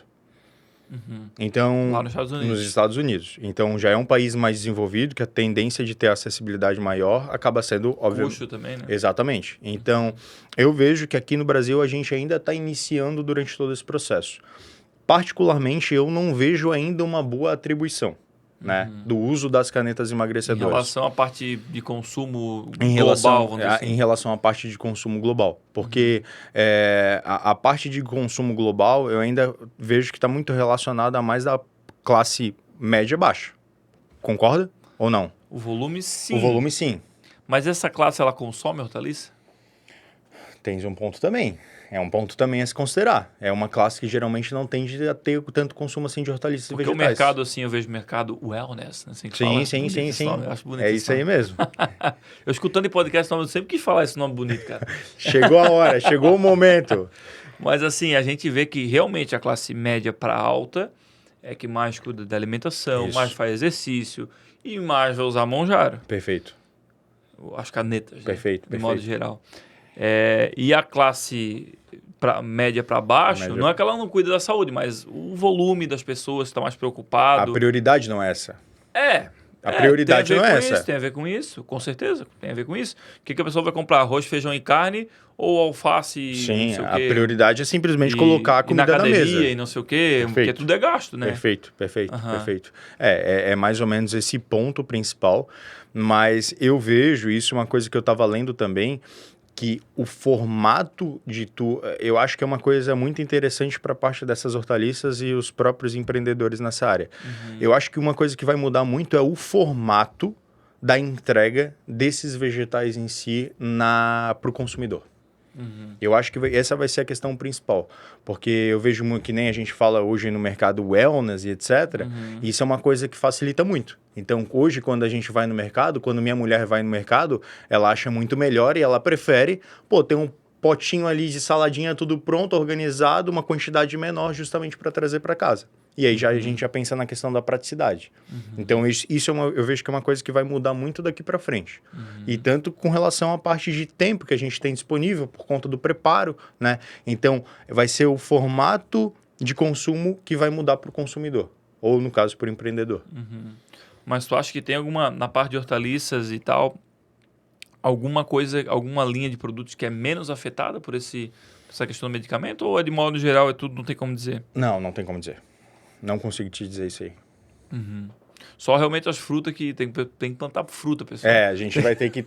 Então, lá nos Estados Unidos. Então, já é um país mais desenvolvido, que a tendência de ter acessibilidade maior acaba sendo, obviamente... Custo também, né? Exatamente. Então, eu vejo que aqui no Brasil a gente ainda está iniciando durante todo esse processo. Particularmente, eu não vejo ainda uma boa atribuição, né, do uso das canetas emagrecedoras. Em relação à parte de consumo global, vamos dizer assim. Em relação à parte de consumo global. Porque a parte de consumo global, eu ainda vejo que está muito relacionada a mais da classe média-baixa. Concorda ou não? O volume, sim. O volume, sim. Mas essa classe, ela consome hortaliça? Tens um ponto também. É um ponto também a se considerar. É uma classe que geralmente não tende a ter tanto consumo assim de hortaliças e vegetais. Porque o mercado, assim, eu vejo o mercado wellness, né? Assim que fala. Sim. Nome, eu acho bonito é isso aí mesmo. Eu escutando em podcast, eu sempre quis falar esse nome bonito, cara. Chegou a hora, chegou o momento. Mas, assim, a gente vê que realmente a classe média para alta é que mais cuida da alimentação, mais faz exercício e mais vai usar monjaro. Perfeito. As canetas, perfeito, de modo geral. E a classe média para baixo, não é que ela não cuida da saúde, mas o volume das pessoas está mais preocupado. A prioridade não é essa. A tem prioridade a ver não é com essa. Isso, tem a ver com isso, com certeza. Tem a ver com isso. O que a pessoa vai comprar? Arroz, feijão e carne ou alface? Sim, não sei a prioridade é simplesmente colocar a comida na mesa. E não sei o quê, porque tudo é gasto, né? Perfeito. É mais ou menos esse ponto principal, mas eu vejo isso, uma coisa que eu estava lendo também, que o formato eu acho que é uma coisa muito interessante para a parte dessas hortaliças e os próprios empreendedores nessa área. Eu acho que uma coisa que vai mudar muito é o formato da entrega desses vegetais em si para o consumidor. Eu acho que essa vai ser a questão principal, porque eu vejo que nem a gente fala hoje no mercado wellness e etc, isso é uma coisa que facilita muito. Então, hoje, quando a gente vai no mercado, quando minha mulher vai no mercado, ela acha muito melhor e ela prefere, ter um potinho ali de saladinha tudo pronto, organizado, uma quantidade menor justamente para trazer para casa. E aí a gente já pensa na questão da praticidade. Então, isso eu vejo que é uma coisa que vai mudar muito daqui para frente. E tanto com relação à parte de tempo que a gente tem disponível por conta do preparo, né? Então, vai ser o formato de consumo que vai mudar para o consumidor. Ou, no caso, para o empreendedor. Mas tu acha que tem na parte de hortaliças e tal, alguma linha de produtos que é menos afetada por essa questão do medicamento? Ou de modo geral tudo, não tem como dizer? Não tem como dizer. Não consigo te dizer isso aí. Só realmente as frutas que tem que plantar fruta, pessoal. A gente vai ter que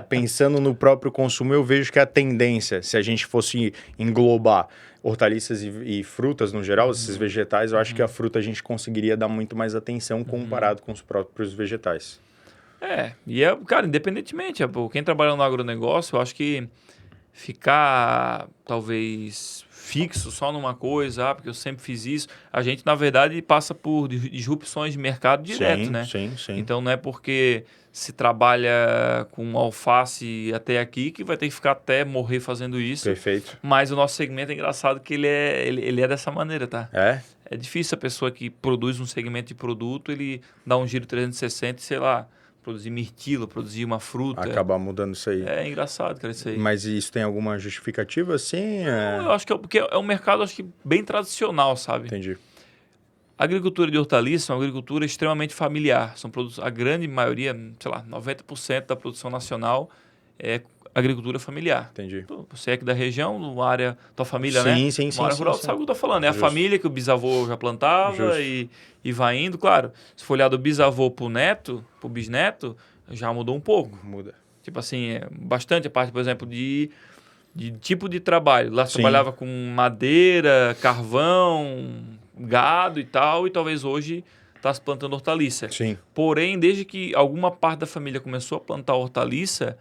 pensando no próprio consumo, eu vejo que a tendência, se a gente fosse englobar hortaliças e frutas no geral, esses vegetais, eu acho que a fruta a gente conseguiria dar muito mais atenção comparado com os próprios vegetais. Cara, independentemente, quem trabalha no agronegócio, eu acho que ficar, talvez, fixo só numa coisa, porque eu sempre fiz isso. A gente, na verdade, passa por disrupções de mercado direto, né? Sim. Então, não é porque se trabalha com alface até aqui que vai ter que ficar até morrer fazendo isso. Perfeito. Mas o nosso segmento é engraçado que ele é dessa maneira, tá? É difícil a pessoa que produz um segmento de produto, ele dá um giro 360 e, sei lá, produzir mirtilo, produzir uma fruta. Acabar mudando isso aí. É engraçado, cara, isso aí. Mas isso tem alguma justificativa, assim? Não, eu acho que porque é um mercado, acho que bem tradicional, sabe? Entendi. A agricultura de hortaliça é uma agricultura extremamente familiar. São produtos, a grande maioria, sei lá, 90% da produção nacional é agricultura familiar. Entendi. Pô, você é aqui da região, numa área, tua família, né? Sim. Uma área rural, sabe o que eu tô falando? É a família que o bisavô já plantava e vai indo. Claro, se for olhar do bisavô pro neto, pro bisneto, já mudou um pouco. Muda. Tipo assim, bastante a parte, por exemplo, de tipo de trabalho. Lá trabalhava com madeira, carvão, gado e tal, e talvez hoje está se plantando hortaliça. Sim. Porém, desde que alguma parte da família começou a plantar hortaliça,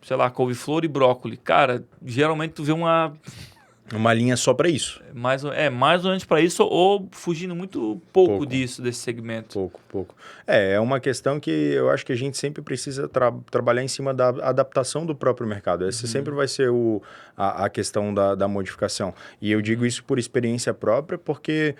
sei lá, couve-flor e brócolis, cara, geralmente tu vê uma linha só para isso. mais ou menos para isso, ou fugindo muito pouco disso, desse segmento. Pouco. É uma questão que eu acho que a gente sempre precisa trabalhar em cima da adaptação do próprio mercado. Essa sempre vai ser a questão da modificação. E eu digo isso por experiência própria, porque,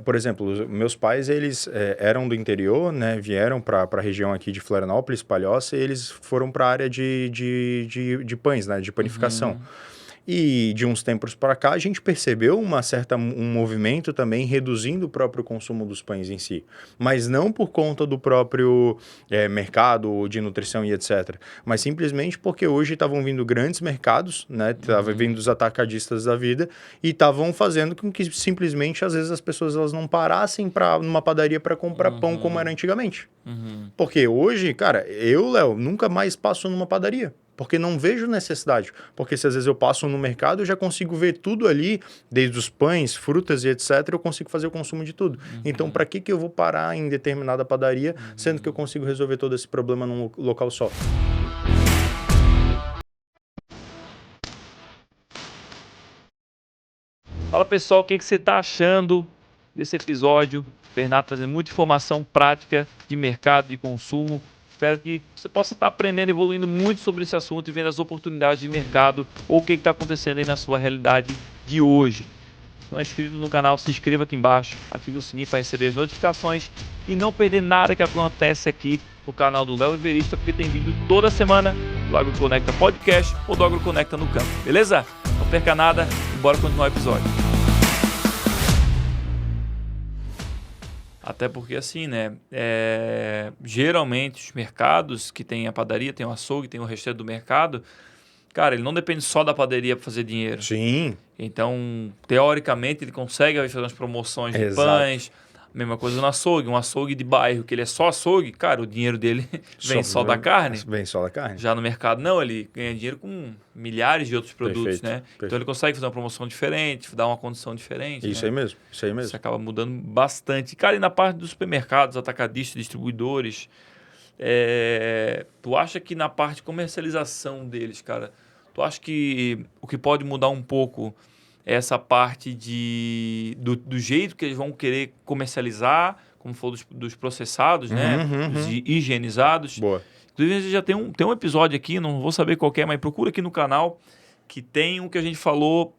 por exemplo, meus pais, eles eram do interior, né, vieram para a região aqui de Florianópolis, Palhoça, e eles foram para a área de pães, né, de panificação. E de uns tempos para cá, a gente percebeu um movimento também reduzindo o próprio consumo dos pães em si. Mas não por conta do próprio mercado de nutrição e etc. Mas simplesmente porque hoje estavam vindo grandes mercados, né? Estavam vindo os atacadistas da vida e estavam fazendo com que simplesmente, às vezes, as pessoas elas não parassem numa padaria para comprar pão como era antigamente. Porque hoje, cara, Léo, nunca mais passo numa padaria. Porque não vejo necessidade. Porque se às vezes eu passo no mercado, eu já consigo ver tudo ali, desde os pães, frutas e etc. Eu consigo fazer o consumo de tudo. Então, para que eu vou parar em determinada padaria, sendo que eu consigo resolver todo esse problema num local só? Fala, pessoal, o que você está achando desse episódio? Bernardo trazendo muita informação prática de mercado, de consumo. Espero que você possa estar aprendendo, evoluindo muito sobre esse assunto e vendo as oportunidades de mercado ou o que está acontecendo aí na sua realidade de hoje. Se não é inscrito no canal, se inscreva aqui embaixo, ative o sininho para receber as notificações e não perder nada que acontece aqui no canal do Léo Everista, porque tem vídeo toda semana do AgroConecta Podcast ou do AgroConecta no Campo, beleza? Não perca nada e bora continuar o episódio. Até porque assim, né, geralmente os mercados que tem a padaria, tem o açougue, tem o restante do mercado, cara, ele não depende só da padaria para fazer dinheiro. Sim. Então, teoricamente, ele consegue fazer umas promoções de pães. Mesma coisa no açougue, um açougue de bairro, que ele é só açougue, cara, o dinheiro dele vem só da carne. Vem só da carne. Já no mercado, não, ele ganha dinheiro com milhares de outros produtos, né? Perfeito. Então, ele consegue fazer uma promoção diferente, dar uma condição diferente. Isso né? aí mesmo. Isso acaba mudando bastante. Cara, e na parte dos supermercados, atacadistas, distribuidores, tu acha que na parte de comercialização deles, cara, tu acha que o que pode mudar um pouco é essa parte do jeito que eles vão querer comercializar, como for dos processados, né? Dos higienizados. Boa. Inclusive, já tem um episódio aqui, não vou saber qual é, mas procura aqui no canal, que tem um que a gente falou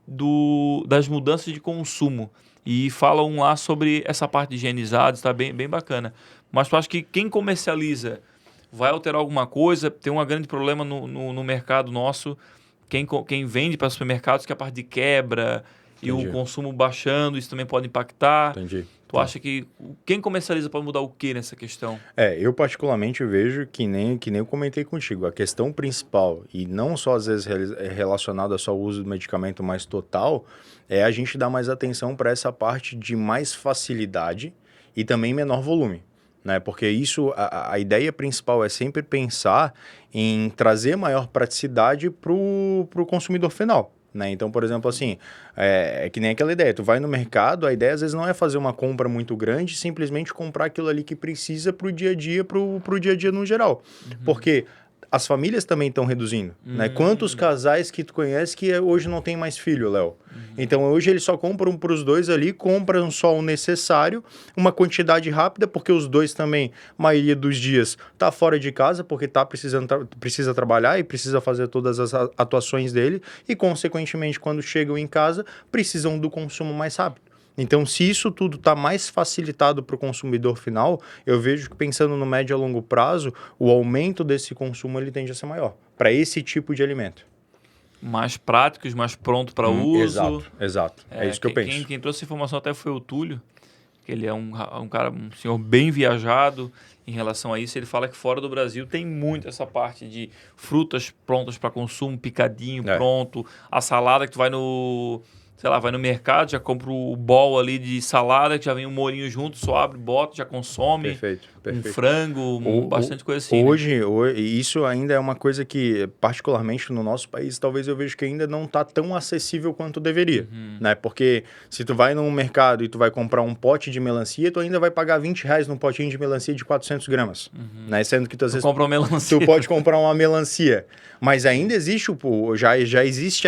das mudanças de consumo. E fala lá sobre essa parte de higienizados, tá bem bacana. Mas tu acha que quem comercializa vai alterar alguma coisa? Tem um grande problema no mercado nosso, quem vende para supermercados, que é a parte de quebra. Entendi. E o consumo baixando, isso também pode impactar. Entendi. Tu acha que quem comercializa pode mudar o que nessa questão? Eu particularmente vejo que nem eu comentei contigo, a questão principal, e não só às vezes relacionada só ao uso do medicamento mais total, é a gente dar mais atenção para essa parte de mais facilidade e também menor volume. Né? Porque isso, a ideia principal é sempre pensar em trazer maior praticidade para o consumidor final. Né? Então, por exemplo, assim, é que nem aquela ideia, tu vai no mercado, a ideia às vezes não é fazer uma compra muito grande, simplesmente comprar aquilo ali que precisa para o dia a dia, pro dia a dia no geral. Porque as famílias também estão reduzindo, né? Quantos casais que tu conhece que hoje não tem mais filho, Léo? Então, hoje eles só compram para os dois ali, compram só o necessário, uma quantidade rápida, porque os dois também, maioria dos dias, tá fora de casa, porque precisa trabalhar e precisa fazer todas as atuações dele, e, consequentemente, quando chegam em casa, precisam do consumo mais rápido. Então, se isso tudo está mais facilitado para o consumidor final, eu vejo que, pensando no médio a longo prazo, o aumento desse consumo ele tende a ser maior, para esse tipo de alimento. Mais práticos, mais pronto para uso. Exato. É isso que eu penso. Quem trouxe essa informação até foi o Túlio, que ele é um senhor bem viajado em relação a isso. Ele fala que fora do Brasil tem muito essa parte de frutas prontas para consumo, picadinho, pronto, a salada que tu vai no mercado, já compra o bowl ali de salada, que já vem um molhinho junto, só abre, bota, já consome. Perfeito. Um frango, bastante coisa assim. Hoje, isso ainda é uma coisa que, particularmente no nosso país, talvez eu vejo que ainda não está tão acessível quanto deveria, né? Porque se tu vai num mercado e tu vai comprar um pote de melancia, tu ainda vai pagar R$20 num potinho de melancia de 400 gramas, né? Sendo que tu às vezes compra uma melancia. Tu pode comprar uma melancia, mas ainda existe já existe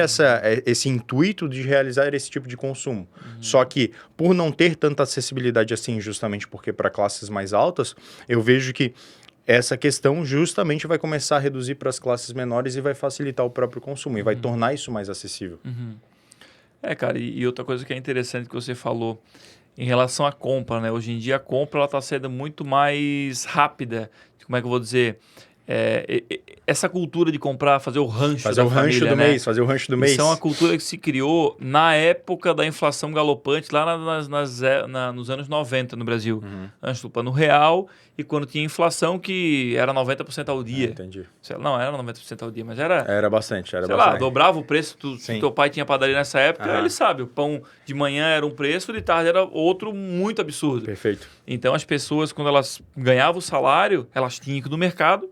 esse intuito de realizar esse tipo de consumo. Só que, por não ter tanta acessibilidade assim, justamente porque para classes mais altas, eu vejo que essa questão justamente vai começar a reduzir para as classes menores e vai facilitar o próprio consumo e vai tornar isso mais acessível. Cara, e outra coisa que é interessante que você falou em relação à compra, né? Hoje em dia a compra ela está sendo muito mais rápida. Como é que eu vou dizer? Essa cultura de comprar, fazer o rancho da família, do né? mês, fazer o rancho do mês. Isso é uma cultura que se criou na época da inflação galopante, lá nos anos 90 no Brasil. Antes do Plano Real, e quando tinha inflação que era 90% ao dia. Entendi. Não, era 90% ao dia, mas era... Era bastante, sei lá, dobrava o preço. Se teu pai tinha padaria nessa época, ele sabe, o pão de manhã era um preço, de tarde era outro muito absurdo. Perfeito. Então as pessoas, quando elas ganhavam o salário, elas tinham que ir no mercado,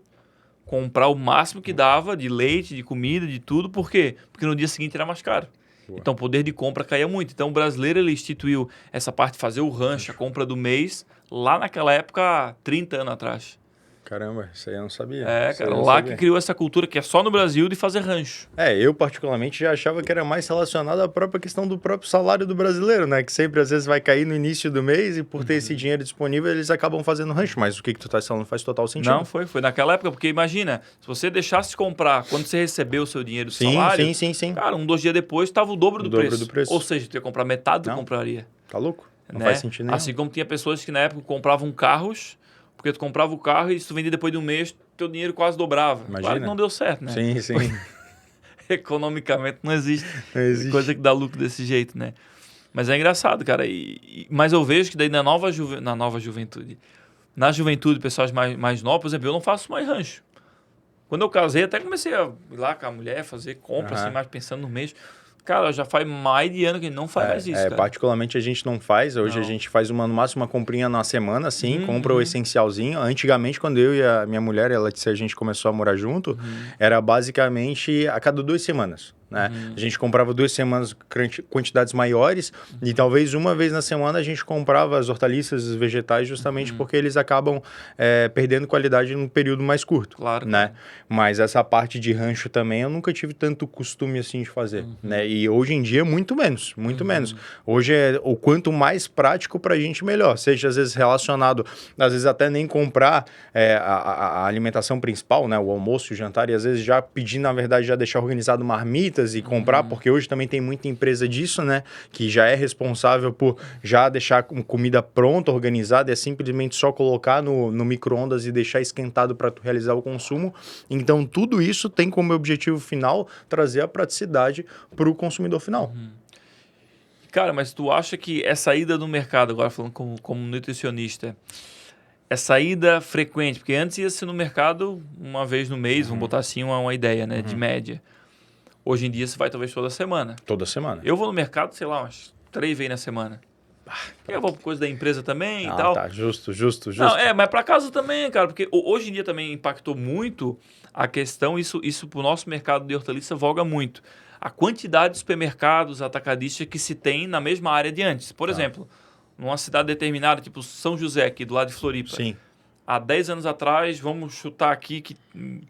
comprar o máximo que dava de leite, de comida, de tudo. Por quê? Porque no dia seguinte era mais caro. Boa. Então o poder de compra caía muito. Então o brasileiro ele instituiu essa parte de fazer o rancho, a compra do mês, lá naquela época, 30 anos atrás. Caramba, isso aí eu não sabia. Cara, lá que criou essa cultura que é só no Brasil de fazer rancho. Eu particularmente já achava que era mais relacionado à própria questão do próprio salário do brasileiro, né? Que sempre às vezes vai cair no início do mês e por ter esse dinheiro disponível eles acabam fazendo rancho. Mas o que tu tá falando faz total sentido. Não, foi naquela época, porque imagina, se você deixasse de comprar quando você recebeu o seu dinheiro do salário... Sim. Cara, 2 dias depois estava o dobro do preço. Ou seja, tu ia comprar metade, tu compraria. Tá louco? Não né? faz sentido nenhum. Assim como tinha pessoas que na época compravam carros, porque tu comprava o carro e se tu vendia depois de um mês, teu dinheiro quase dobrava. Imagina. Claro que não deu certo, né? Sim. Economicamente não existe coisa que dá lucro desse jeito, né? Mas é engraçado, cara. Mas eu vejo que daí na juventude, pessoas mais novas, por exemplo, eu não faço mais rancho. Quando eu casei, até comecei a ir lá com a mulher, fazer compra, assim, mais pensando no mês. Cara, já faz mais de ano que a gente não faz mais isso, cara. Particularmente a gente não faz. Hoje a gente faz no máximo uma comprinha na semana, assim, compra o essencialzinho. Antigamente, quando eu e a minha mulher, a gente começou a morar junto, era basicamente a cada 2 semanas. Né? A gente comprava 2 semanas quantidades maiores e talvez uma vez na semana a gente comprava as hortaliças, os vegetais, justamente porque eles acabam perdendo qualidade num período mais curto. Claro. Né? Mas essa parte de rancho também eu nunca tive tanto costume assim de fazer. Né? E hoje em dia muito menos. Hoje o quanto mais prático pra gente melhor. Seja às vezes relacionado, às vezes até nem comprar a alimentação principal, né? O almoço, o jantar, e às vezes já pedir, na verdade, já deixar organizado marmitas e comprar, porque hoje também tem muita empresa disso, né? Que já é responsável por já deixar comida pronta, organizada, é simplesmente só colocar no micro-ondas e deixar esquentado para tu realizar o consumo. Então, tudo isso tem como objetivo final trazer a praticidade para o consumidor final. Cara, mas tu acha que essa ida no mercado, agora falando como nutricionista, essa ida frequente, porque antes ia ser no mercado uma vez no mês, vamos botar assim uma ideia, né? De média. Hoje em dia você vai talvez toda semana. Toda semana. Eu vou no mercado, sei lá, umas 3 vezes na semana. Eu vou por coisa da empresa também e tal. Tá, justo. Não, mas para casa também, cara, porque hoje em dia também impactou muito a questão, isso pro nosso mercado de hortaliça voga muito. A quantidade de supermercados atacadistas que se tem na mesma área de antes. Por exemplo, numa cidade determinada, tipo São José, aqui do lado de Floripa. Sim. há 10 anos atrás, vamos chutar aqui, que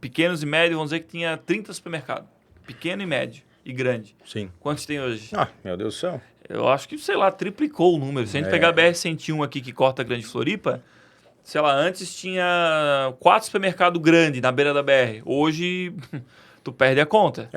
pequenos e médios, vamos dizer que tinha 30 supermercados. Pequeno e médio e grande. Sim. Quantos tem hoje? Ah, meu Deus do céu. Eu acho que, sei lá, triplicou o número. Se a gente pegar a BR-101 aqui, que corta a Grande Floripa, sei lá, antes tinha 4 supermercados grandes na beira da BR. Hoje, tu perde a conta.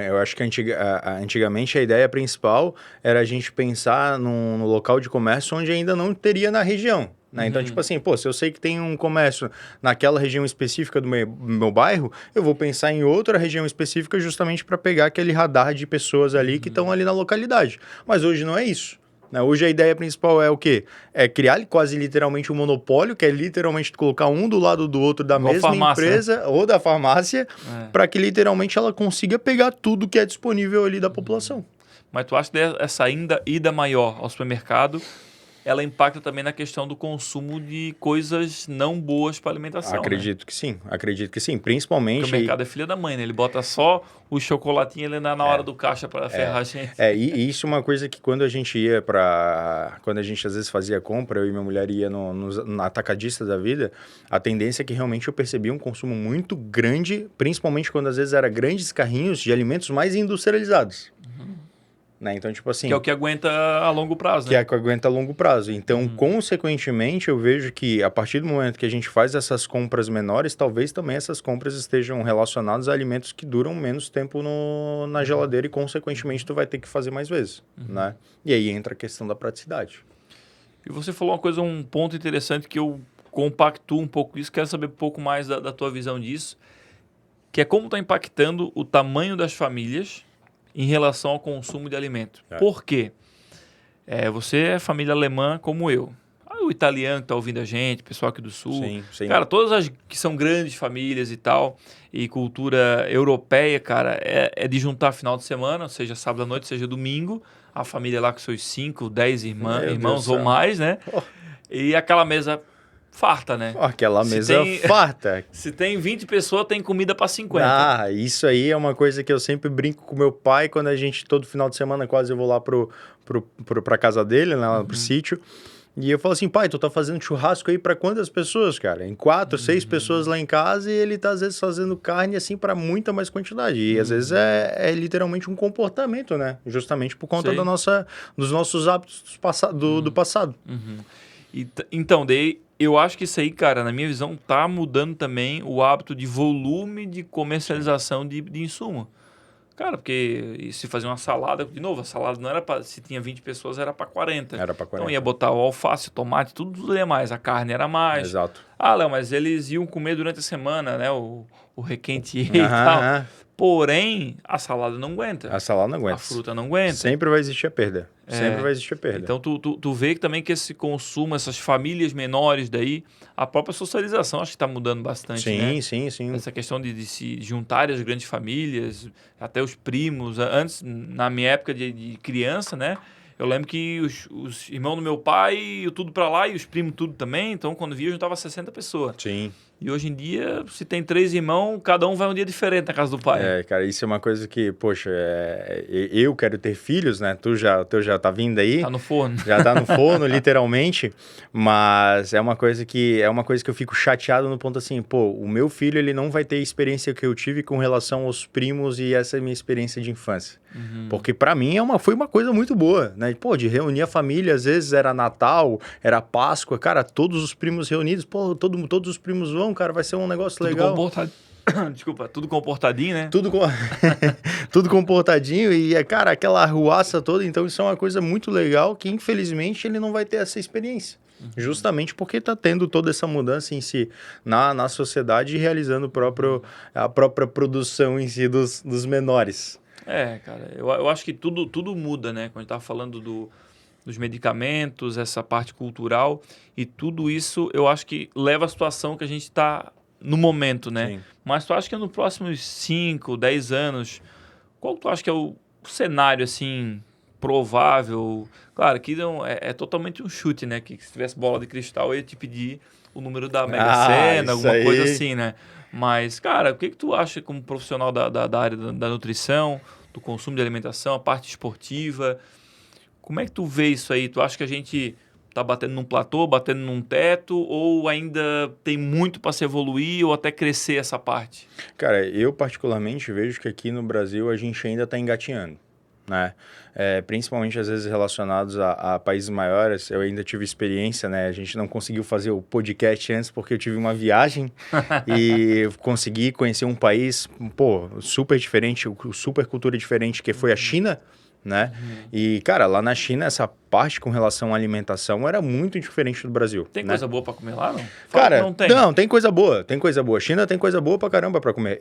Eu acho que antigamente a ideia principal era a gente pensar no local de comércio onde ainda não teria na região. Né? Então, tipo assim, se eu sei que tem um comércio naquela região específica do meu bairro, eu vou pensar em outra região específica justamente para pegar aquele radar de pessoas ali que estão ali na localidade. Mas hoje não é isso. Né? Hoje a ideia principal é o quê? É criar quase literalmente um monopólio, que é literalmente colocar um do lado do outro da Igual mesma farmácia, empresa, né? Ou da farmácia, para que literalmente ela consiga pegar tudo que é disponível ali da população. Mas tu acha que essa ida maior ao supermercado, ela impacta também na questão do consumo de coisas não boas para alimentação? Acredito que sim, principalmente... Porque o mercado é filha da mãe, né? Ele bota só o chocolatinho ali na hora do caixa para ferrar a gente. E isso é uma coisa que quando a gente ia quando a gente às vezes fazia compra, eu e minha mulher ia na atacadista da vida, a tendência é que realmente eu percebia um consumo muito grande, principalmente quando às vezes era grandes carrinhos de alimentos mais industrializados. Né? Então, tipo assim... Que é o que aguenta a longo prazo, né? Que é o que aguenta a longo prazo. Então, consequentemente, eu vejo que a partir do momento que a gente faz essas compras menores, talvez também essas compras estejam relacionadas a alimentos que duram menos tempo na geladeira e, consequentemente, tu vai ter que fazer mais vezes, né? E aí entra a questão da praticidade. E você falou um ponto interessante que eu compactuo um pouco isso, quero saber um pouco mais da tua visão disso, que é como está impactando o tamanho das famílias em relação ao consumo de alimento. Por quê? Você é família alemã como eu. O italiano que está ouvindo a gente, pessoal aqui do Sul. Sim. Cara, todas as que são grandes famílias e tal, e cultura europeia, cara, é de juntar final de semana, seja sábado à noite, seja domingo, a família lá com seus 5, 10 irmãos ou mais, né? E aquela mesa farta, né? Aquela mesa farta. Se tem 20 pessoas, tem comida para 50. Isso aí é uma coisa que eu sempre brinco com meu pai, quando a gente, todo final de semana, quase eu vou lá pra casa dele, né, lá pro sítio, e eu falo assim, pai, tu tá fazendo churrasco aí pra quantas pessoas, cara? Em 4, 6 pessoas lá em casa, e ele tá, às vezes, fazendo carne, assim, pra muita mais quantidade. E, às vezes, é literalmente um comportamento, né? Justamente por conta dos nossos hábitos do passado. Então, daí, eu acho que isso aí, cara, na minha visão, tá mudando também o hábito de volume de comercialização de insumo. Cara, porque se fazer uma salada, de novo, a salada não era para, se tinha 20 pessoas, era para 40. Era para 40. Então ia botar o alface, o tomate, tudo ia mais, a carne era mais. Exato. Léo, mas eles iam comer durante a semana, né, o requente e tal. Porém, a salada não aguenta. A salada não aguenta. A fruta não aguenta. Sempre vai existir a perda. Sempre vai existir a perda. Então, tu vê que também que esse consumo, essas famílias menores daí, a própria socialização acho que está mudando bastante, né? Sim. Essa questão de se juntarem as grandes famílias, até os primos. Antes, na minha época de criança, né? Eu lembro que os irmãos do meu pai iam tudo para lá e os primos tudo também. Então, quando via, eu juntava 60 pessoas. Sim. E hoje em dia, se tem 3 irmãos, cada um vai um dia diferente na casa do pai. Cara, isso é uma coisa que, poxa, eu quero ter filhos, né? O teu já tá vindo aí. Tá no forno. Já tá no forno, literalmente. Mas é uma coisa que eu fico chateado no ponto assim, o meu filho, ele não vai ter a experiência que eu tive com relação aos primos e essa é a minha experiência de infância. Porque pra mim foi uma coisa muito boa, né? De reunir a família, às vezes era Natal, era Páscoa, cara, todos os primos reunidos, todos os primos vão, cara, vai ser um negócio legal. Desculpa, tudo comportadinho, né? Tudo comportadinho e, cara, aquela arruaça toda, então isso é uma coisa muito legal que, infelizmente, ele não vai ter essa experiência. Justamente porque está tendo toda essa mudança em si na sociedade e realizando a própria produção em si dos menores. Cara, eu acho que tudo muda, né? Quando a gente tá falando dos medicamentos, essa parte cultural e tudo isso, eu acho que leva à situação que a gente está no momento, né? Sim. Mas tu acha que nos próximos 5, 10 anos, qual tu acha que é o cenário, assim, provável? Claro, que é totalmente um chute, né? Que se tivesse bola de cristal, eu ia te pedir o número da Mega Sena, alguma coisa assim, né? Mas, cara, o que tu acha como profissional da área da nutrição, do consumo de alimentação, a parte esportiva? Como é que tu vê isso aí? Tu acha que a gente tá batendo num platô, batendo num teto, ou ainda tem muito para se evoluir ou até crescer essa parte? Cara, eu particularmente vejo que aqui no Brasil a gente ainda está engatinhando, né? Principalmente às vezes relacionados a países maiores. Eu ainda tive experiência, né? A gente não conseguiu fazer o podcast antes porque eu tive uma viagem e consegui conhecer um país, pô, super diferente, super cultura diferente, que foi a China, né? E, cara, lá na China, essa parte com relação à alimentação era muito diferente do Brasil. Tem né? coisa boa para comer lá, não? Cara, não tem. Não, tem coisa boa, tem coisa boa. China tem coisa boa pra caramba pra comer.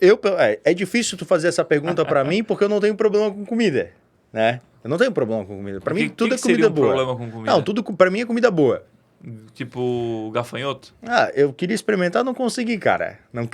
É difícil tu fazer essa pergunta pra mim porque eu não tenho problema com comida, né? Eu não tenho problema com comida. Pra mim, tudo é comida boa. Problema com comida? Não, tudo pra mim é comida boa. Tipo gafanhoto? Eu queria experimentar, não consegui, cara. Não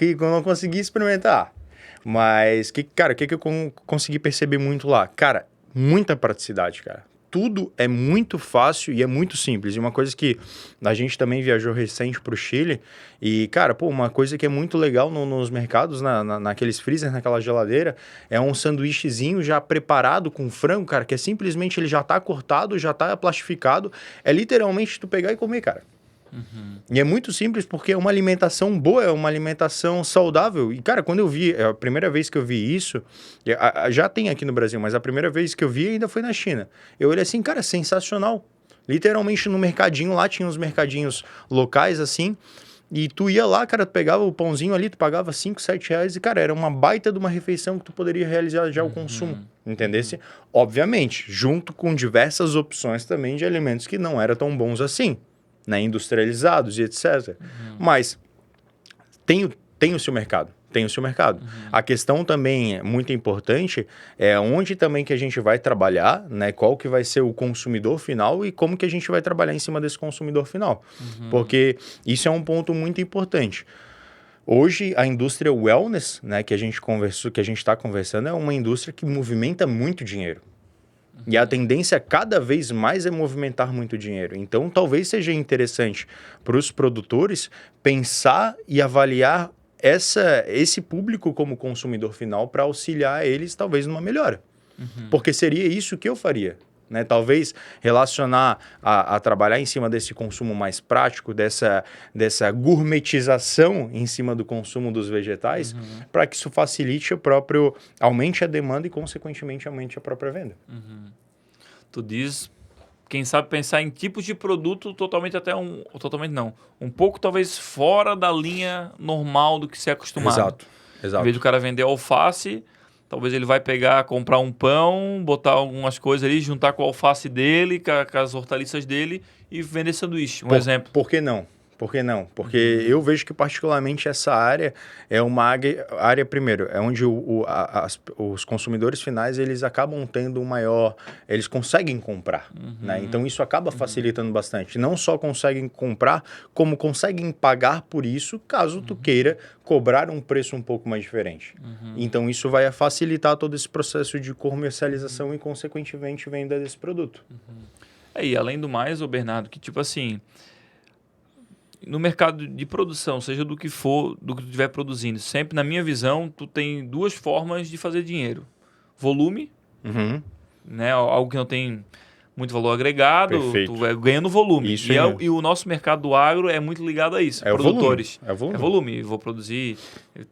consegui experimentar. Mas, cara, o que eu consegui perceber muito lá? Cara, muita praticidade, cara. Tudo é muito fácil e é muito simples. E uma coisa que a gente também viajou recente pro Chile e, cara, pô, uma coisa que é muito legal nos mercados, naqueles freezers, naquela geladeira, é um sanduíchezinho já preparado com frango, cara, que é simplesmente ele já tá cortado, já tá plastificado. É literalmente tu pegar e comer, cara. E é muito simples porque é uma alimentação boa, é uma alimentação saudável. E, cara, quando eu vi, a primeira vez que eu vi isso, já tem aqui no Brasil, mas a primeira vez que eu vi ainda foi na China. Eu olhei assim, cara, sensacional. Literalmente no mercadinho lá, tinha uns mercadinhos locais assim, e tu ia lá, cara, tu pegava o pãozinho ali, tu pagava 5, 7 reais e, cara, era uma baita de uma refeição que tu poderia realizar já o consumo, entendesse? Obviamente, junto com diversas opções também de alimentos que não eram tão bons assim. Né, industrializados e etc. Mas tem o seu mercado. Tem o seu mercado. A questão também muito importante é onde também que a gente vai trabalhar, né? Qual que vai ser o consumidor final e como que a gente vai trabalhar em cima desse consumidor final. Porque isso é um ponto muito importante. Hoje, a indústria wellness, né, que a gente está conversando, é uma indústria que movimenta muito dinheiro. E a tendência cada vez mais é movimentar muito dinheiro. Então, talvez seja interessante para os produtores pensar e avaliar esse público como consumidor final para auxiliar eles, talvez, numa melhora. Porque seria isso que eu faria. Né? Talvez relacionar a trabalhar em cima desse consumo mais prático, dessa gourmetização em cima do consumo dos vegetais, para que isso facilite aumente a demanda e, consequentemente, aumente a própria venda. Tu diz, quem sabe pensar em tipos de produto totalmente um pouco talvez fora da linha normal do que se é acostumado. Exato. Em vez do cara vender alface, talvez ele vai comprar um pão, botar algumas coisas ali, juntar com a alface dele, com as hortaliças dele e vender sanduíche, exemplo. Por que não? Por que não? Porque eu vejo que particularmente essa área é uma área primeiro, é onde os consumidores finais eles acabam tendo eles conseguem comprar, né? Então isso acaba facilitando bastante. Não só conseguem comprar, como conseguem pagar por isso, caso tu queira cobrar um preço um pouco mais diferente. Então isso vai facilitar todo esse processo de comercialização e, consequentemente, venda desse produto. E além do mais, Bernardo, que tipo assim, no mercado de produção, seja do que for, do que tu estiver produzindo, sempre, na minha visão, tu tem duas formas de fazer dinheiro. Volume, né? Algo que não tem muito valor agregado, Perfeito. tu vai ganhando volume. Isso E o nosso mercado do agro é muito ligado a isso. Produtores. É volume. É volume. Vou produzir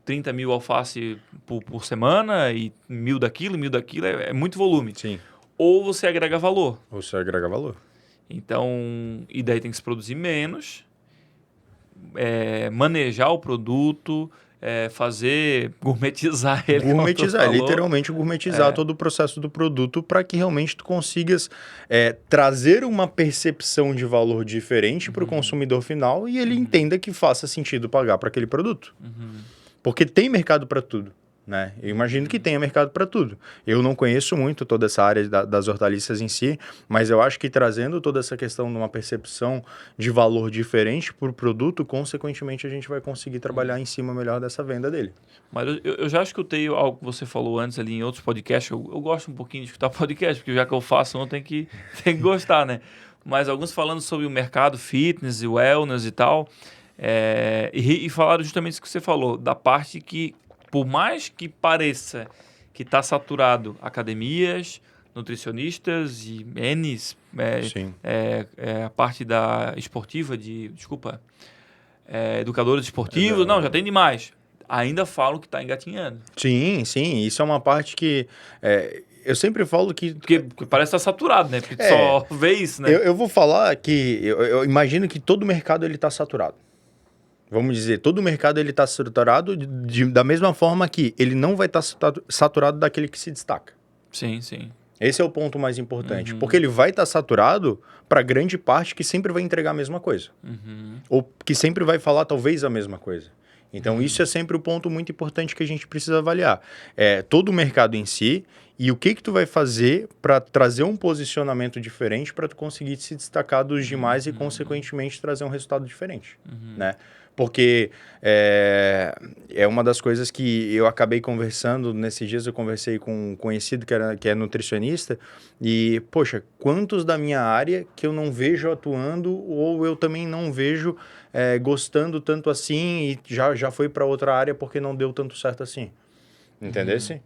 30 mil alface por semana e 1.000 daquilo, 1.000 daquilo. É muito volume. Sim. Ou você agrega valor. Então, e daí tem que se produzir menos, manejar o produto, gourmetizar ele. Literalmente gourmetizar todo o processo do produto para que realmente tu consigas trazer uma percepção de valor diferente para o consumidor final e ele entenda que faça sentido pagar para aquele produto. Porque tem mercado para tudo. Né? Eu imagino que tenha mercado para tudo. Eu não conheço muito toda essa área das hortaliças em si, mas eu acho que trazendo toda essa questão de uma percepção de valor diferente por produto, consequentemente a gente vai conseguir trabalhar em cima melhor dessa venda dele. Mas eu já escutei algo que você falou antes ali em outros podcasts. Eu gosto um pouquinho de escutar podcast, porque já que eu faço, eu tenho que gostar, né? Mas alguns falando sobre o mercado fitness e wellness e tal, e falaram justamente isso que você falou, da parte que, por mais que pareça que está saturado academias, nutricionistas e Ns, Sim. a parte da esportiva, educadores esportivos, não, já tem demais. Ainda falam que está engatinhando. Sim, isso é uma parte que eu sempre falo que... Porque parece estar saturado, né? Porque só vê isso, né? Eu vou falar que eu imagino que todo mercado ele está saturado. Vamos dizer, todo mercado ele está saturado da mesma forma que ele não vai estar saturado daquele que se destaca. Sim. Esse é o ponto mais importante. Porque ele vai estar saturado para grande parte que sempre vai entregar a mesma coisa. Ou que sempre vai falar talvez a mesma coisa. Então, isso é sempre o ponto muito importante que a gente precisa avaliar. Todo o mercado em si e o que tu vai fazer para trazer um posicionamento diferente para tu conseguir se destacar dos demais e, consequentemente, trazer um resultado diferente, né? Porque é uma das coisas que eu acabei conversando, nesses dias eu conversei com um conhecido que é nutricionista e, poxa, quantos da minha área que eu não vejo atuando ou eu também não vejo gostando tanto assim e já foi para outra área porque não deu tanto certo assim. Entendesse?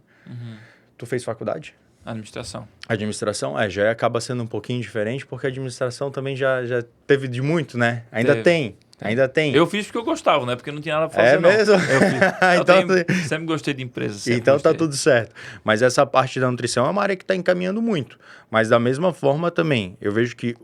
Tu fez faculdade? Administração. Administração, já acaba sendo um pouquinho diferente porque a administração também já teve de muito, né? Ainda tem. Eu fiz porque eu gostava, né? Porque não tinha nada pra fazer, É mesmo? Eu sempre gostei de empresa. Então tá tudo certo. Mas essa parte da nutrição é uma área que está encaminhando muito. Mas da mesma forma também, eu vejo que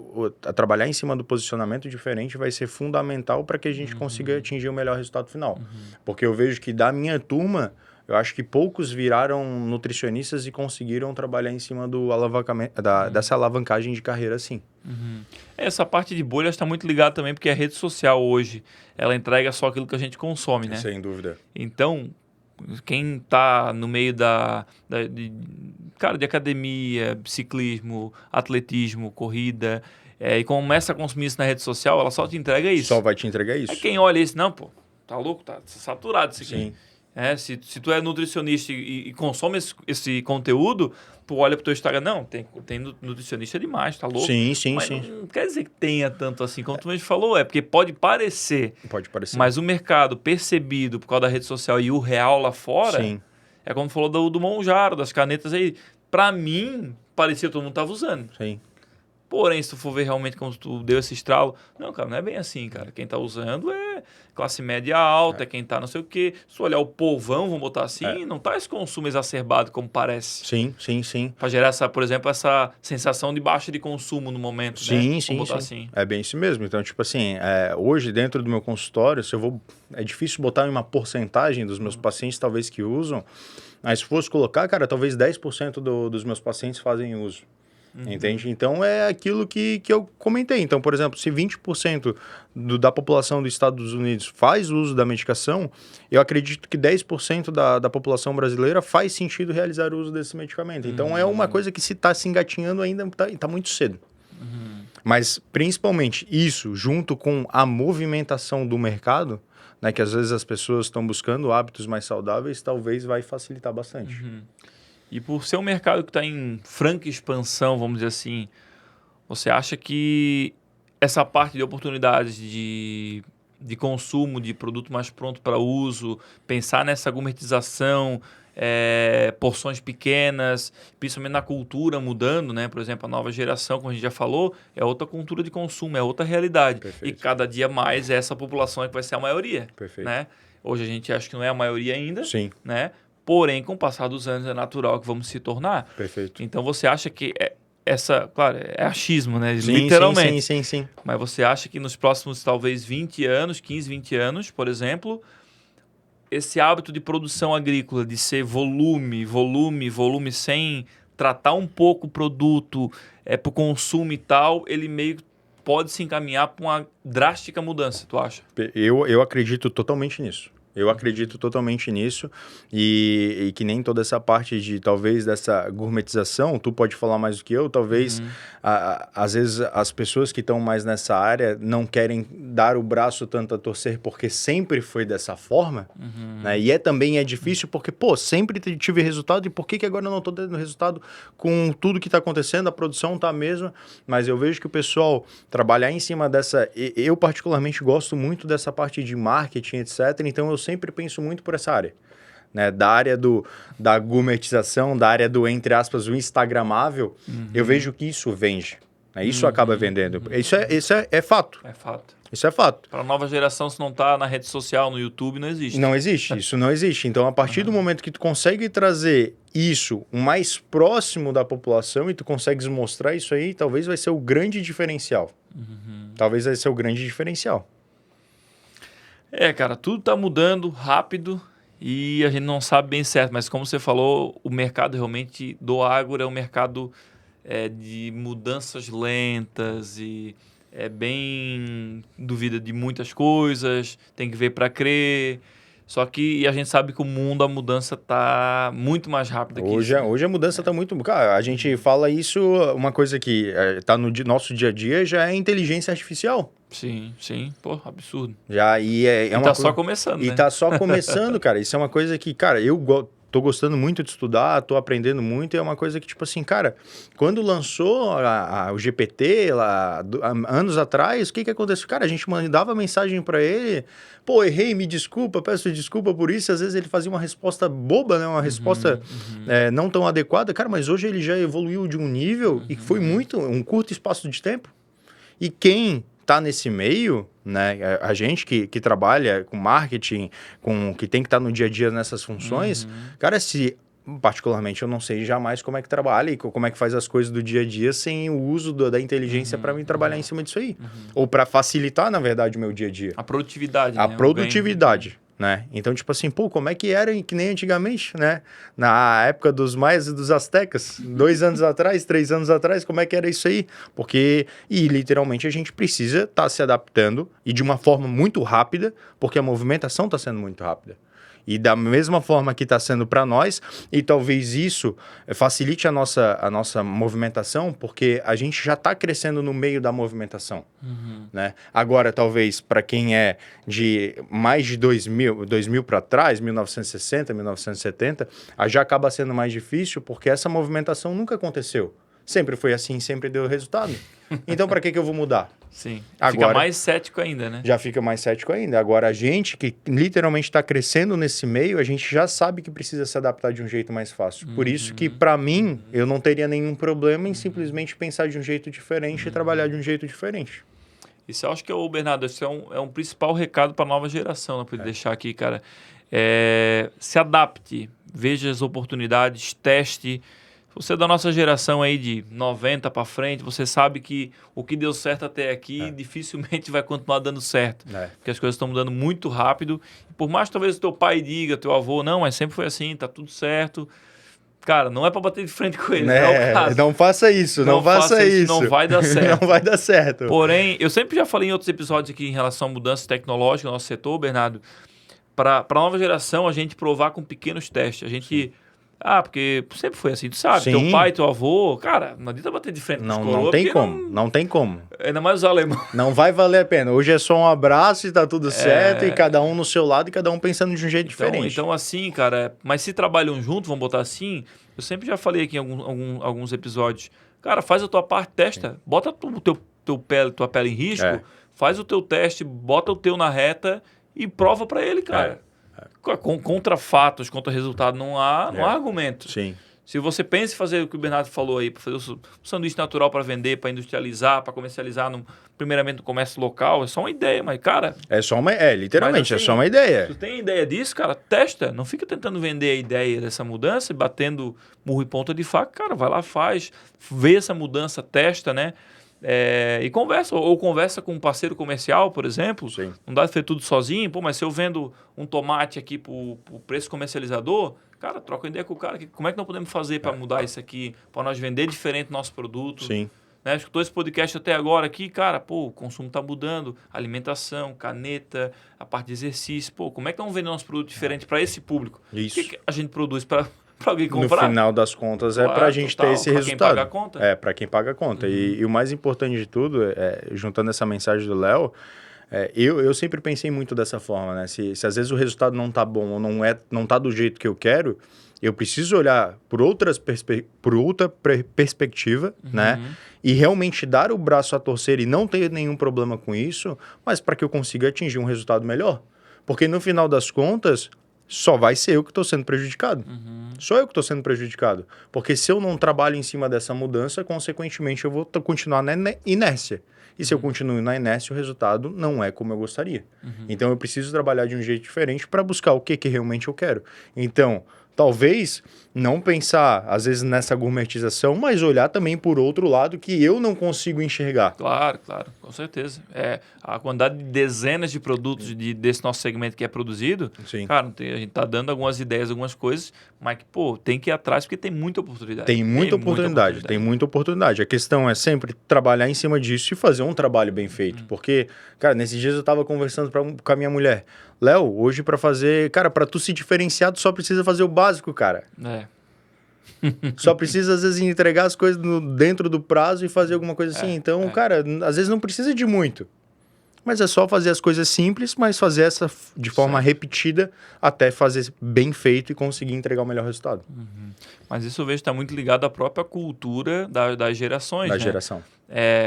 trabalhar em cima do posicionamento diferente vai ser fundamental para que a gente consiga atingir o melhor resultado final. Porque eu vejo que da minha turma, eu acho que poucos viraram nutricionistas e conseguiram trabalhar em cima do dessa alavancagem de carreira assim. Essa parte de bolha está muito ligada também porque a rede social hoje, ela entrega só aquilo que a gente consome, né? Sem dúvida. Então, quem está no meio de academia, ciclismo, atletismo, corrida, e começa a consumir isso na rede social, ela só te entrega isso. Só vai te entregar isso. Aí quem olha isso, não, pô, tá louco, tá saturado isso aqui. Sim. Se tu é nutricionista e consome esse conteúdo, tu olha pro teu Instagram, não, tem nutricionista demais, tá louco? Sim. Mas não quer dizer que tenha tanto assim, como tu mesmo falou, porque pode parecer. Pode parecer. Mas o mercado percebido por causa da rede social e o real lá fora, Sim. é como falou do Monjaro, das canetas aí. Pra mim, parecia que todo mundo tava usando. Sim. Porém, se tu for ver realmente como tu deu esse estralo, não, cara, não é bem assim, cara. Quem tá usando é classe média alta, é quem tá não sei o quê. Se tu olhar o povão, vamos botar assim, não tá esse consumo exacerbado como parece. Sim. Pra gerar, por exemplo, essa sensação de baixa de consumo no momento, né? Sim. Botar assim. É bem isso mesmo. Então, tipo assim, hoje dentro do meu consultório, é difícil botar em uma porcentagem dos meus pacientes, talvez, que usam, mas se fosse colocar, cara, talvez 10% dos meus pacientes fazem uso. Entende? Então, é aquilo que eu comentei. Então, por exemplo, se 20% da população dos Estados Unidos faz uso da medicação, eu acredito que 10% da população brasileira faz sentido realizar o uso desse medicamento. Então, é uma coisa que se está se engatinhando ainda, está muito cedo. Mas, principalmente, isso, junto com a movimentação do mercado, né, que às vezes as pessoas estão buscando hábitos mais saudáveis, talvez vai facilitar bastante. E por ser um mercado que está em franca expansão, vamos dizer assim, você acha que essa parte de oportunidades de consumo de produto mais pronto para uso, pensar nessa gourmetização, porções pequenas, principalmente na cultura mudando, né? Por exemplo, a nova geração, como a gente já falou, é outra cultura de consumo, é outra realidade. Perfeito. E cada dia mais essa população é que vai ser a maioria. Perfeito. Né? Hoje a gente acha que não é a maioria ainda, Sim. né? Porém, com o passar dos anos, é natural que vamos se tornar. Perfeito. Então, você acha que claro, é achismo, né? Sim, Literalmente. Sim. Mas você acha que nos próximos, talvez, 20 anos, 15, 20 anos, por exemplo, esse hábito de produção agrícola, de ser volume, sem tratar um pouco o produto para o consumo e tal, ele meio pode se encaminhar para uma drástica mudança, tu acha? Eu acredito totalmente nisso. E que nem toda essa parte de, talvez, dessa gourmetização, tu pode falar mais do que eu, talvez, às vezes, as pessoas que estão mais nessa área não querem dar o braço tanto a torcer porque sempre foi dessa forma, né? E também é difícil porque, sempre tive resultado e por que agora eu não estou tendo resultado com tudo que está acontecendo, a produção está a mesma, mas eu vejo que o pessoal trabalhar em cima dessa... Eu, particularmente, gosto muito dessa parte de marketing, etc., então eu sempre penso muito por essa área, né, da área da gourmetização, da área do, entre aspas, o instagramável, eu vejo que isso vende. Né? Isso acaba vendendo. Isso é fato. É fato. Isso é fato. Para a nova geração, se não tá na rede social, no YouTube, não existe. Não existe, isso não existe. Então, a partir do momento que tu consegue trazer isso o mais próximo da população e tu consegues mostrar isso aí, talvez vai ser o grande diferencial. Talvez vai ser o grande diferencial. Cara, tudo tá mudando rápido e a gente não sabe bem certo, mas como você falou, o mercado realmente do agro é um mercado de mudanças lentas e é bem duvida de muitas coisas, tem que ver para crer. Só que a gente sabe que o mundo, a mudança tá muito mais rápida que isso. Hoje a mudança tá muito... Cara, a gente fala isso, uma coisa que tá no nosso dia a dia já é inteligência artificial. Sim. Pô, absurdo. Já, e tá só começando, né? E tá só começando, cara. Isso é uma coisa que, cara, tô gostando muito de estudar, tô aprendendo muito, e é uma coisa que, tipo assim, cara, quando lançou o GPT, lá, anos atrás, o que aconteceu? Cara, a gente mandava mensagem pra ele, pô, errei, me desculpa, peço desculpa por isso, às vezes ele fazia uma resposta boba, né, uma resposta não tão adequada, cara, mas hoje ele já evoluiu de um nível e foi um curto espaço de tempo. E quem tá nesse meio, né, a gente que trabalha com marketing, que tem que estar no dia a dia nessas funções, cara, particularmente eu não sei jamais como é que trabalha e como é que faz as coisas do dia a dia sem o uso da inteligência para mim trabalhar em cima disso aí. Ou para facilitar, na verdade, o meu dia a dia. A produtividade, A né? produtividade. Né? Então, tipo assim, pô, como é que era que nem antigamente, né? Na época dos maias e dos astecas, 2 anos atrás, 3 anos atrás, como é que era isso aí? Porque, literalmente, a gente precisa estar se adaptando e de uma forma muito rápida, porque a movimentação está sendo muito rápida. E da mesma forma que está sendo para nós, e talvez isso facilite a nossa movimentação, porque a gente já está crescendo no meio da movimentação. Né? Agora, talvez, para quem é de mais de 2000 para trás, 1960, 1970, já acaba sendo mais difícil, porque essa movimentação nunca aconteceu. Sempre foi assim, sempre deu resultado. Então, para que eu vou mudar? Sim. Agora, fica mais cético ainda, né? Já fica mais cético ainda. Agora, a gente que literalmente está crescendo nesse meio, a gente já sabe que precisa se adaptar de um jeito mais fácil. Por isso que, para mim, eu não teria nenhum problema em simplesmente pensar de um jeito diferente e trabalhar de um jeito diferente. Isso eu acho que Bernardo, isso é um principal recado para a nova geração, né? Para deixar aqui, cara. Se adapte, veja as oportunidades, teste. Você é da nossa geração aí de 90 para frente, você sabe que o que deu certo até aqui dificilmente vai continuar dando certo. Porque as coisas estão mudando muito rápido. Por mais que talvez o teu pai diga, teu avô, não, mas sempre foi assim, tá tudo certo. Cara, não é para bater de frente com eles, não é o caso. Não faça isso, não faça isso. Não vai dar certo. Não vai dar certo. Porém, eu sempre já falei em outros episódios aqui em relação a mudanças tecnológicas no nosso setor, Bernardo, para a nova geração a gente provar com pequenos testes. A gente... porque sempre foi assim, tu sabe, Sim. teu pai, teu avô, cara, não adianta bater de frente com os coroas. Não tem como. Ainda mais os alemães. Não vai valer a pena. Hoje é só um abraço e tá tudo certo, e cada um no seu lado e cada um pensando de um jeito diferente. Então assim, cara, mas se trabalham junto, vamos botar assim, eu sempre já falei aqui em alguns episódios, cara, faz a tua parte, testa, bota tua pele em risco, faz o teu teste, bota o teu na reta e prova pra ele, cara. Contra fatos, contra resultado, não há argumento. Sim. Se você pensa em fazer o que o Bernardo falou aí, para fazer o sanduíche natural para vender, para industrializar, para comercializar, primeiramente no comércio local, é só uma ideia, mas, cara... literalmente, assim, é só uma ideia. Se tu tem ideia disso, cara, testa. Não fica tentando vender a ideia dessa mudança e batendo murro e ponta de faca. Cara, vai lá, faz, vê essa mudança, testa, né? E conversa, ou conversa com um parceiro comercial, por exemplo. Sim. Não dá de fazer tudo sozinho. Pô, mas se eu vendo um tomate aqui pro preço comercializador, cara, troca ideia com o cara. Como é que nós podemos fazer para mudar isso aqui? Para nós vender diferente nosso produto? Sim. Né? Escutou esse podcast até agora aqui, cara, o consumo tá mudando. Alimentação, caneta, a parte de exercício. Como é que nós vamos vender nosso produto diferente para esse público? Isso. O que a gente produz para alguém comprar? No final das contas, pra gente ter esse resultado. Para quem paga a conta? Para quem paga a conta. E o mais importante de tudo, juntando essa mensagem do Léo, eu sempre pensei muito dessa forma, né? Se às vezes o resultado não tá bom ou não tá do jeito que eu quero, eu preciso olhar por outra perspectiva, né? E realmente dar o braço a torcer e não ter nenhum problema com isso, mas para que eu consiga atingir um resultado melhor. Porque no final das contas, só vai ser eu que estou sendo prejudicado. Só eu que estou sendo prejudicado. Porque se eu não trabalho em cima dessa mudança, consequentemente eu vou continuar na inércia. E se eu continuo na inércia, o resultado não é como eu gostaria. Então eu preciso trabalhar de um jeito diferente para buscar o que realmente eu quero. Então, talvez não pensar, às vezes, nessa gourmetização, mas olhar também por outro lado que eu não consigo enxergar. Claro, com certeza. A quantidade de dezenas de produtos desse nosso segmento que é produzido, Sim. cara, a gente tá dando algumas ideias, algumas coisas, mas que, pô, tem que ir atrás porque tem muita oportunidade. Tem muita oportunidade. A questão é sempre trabalhar em cima disso e fazer um trabalho bem feito. Porque, cara, nesses dias eu tava conversando com a minha mulher. Léo, hoje pra fazer... Cara, pra tu se diferenciar, tu só precisa fazer o básico, cara. Só precisa, às vezes, entregar as coisas dentro do prazo e fazer alguma coisa assim. Então, cara, às vezes não precisa de muito. Mas é só fazer as coisas simples, mas fazer essa de forma repetida até fazer bem feito e conseguir entregar o melhor resultado. Mas isso eu vejo que está muito ligado à própria cultura das gerações, Da né? geração.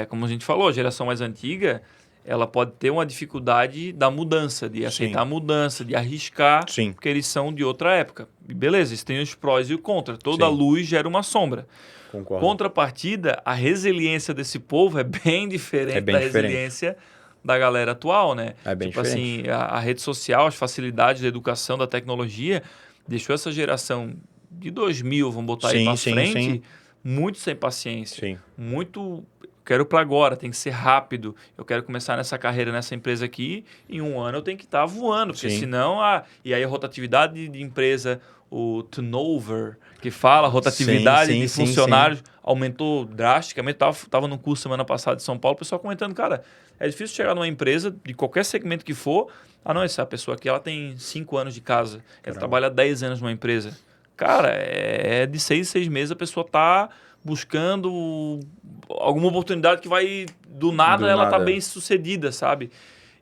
Como a gente falou, a geração mais antiga, ela pode ter uma dificuldade da mudança, de aceitar a mudança, de arriscar, Sim. porque eles são de outra época. E beleza, isso tem os prós e o contra. Toda Sim. luz gera uma sombra. Concordo. Contrapartida, a resiliência desse povo é bem diferente da resiliência da galera atual, né? É bem tipo diferente. assim, a rede social, as facilidades da educação, da tecnologia, deixou essa geração de 2000, vamos botar aí para frente, muito sem paciência. Sim. Muito... Quero para agora, tem que ser rápido. Eu quero começar nessa carreira, nessa empresa aqui, em um ano eu tenho que estar voando, porque senão... E aí a rotatividade de empresa, o turnover, que fala, a rotatividade de funcionários aumentou drasticamente. Tava num curso semana passada de São Paulo, o pessoal comentando, cara, é difícil chegar numa empresa, de qualquer segmento que for, não, essa pessoa aqui, ela tem 5 anos de casa, ela trabalha 10 anos numa empresa. Cara, é de 6 em 6 meses a pessoa tá buscando alguma oportunidade que vai, do nada, ela tá bem sucedida, sabe?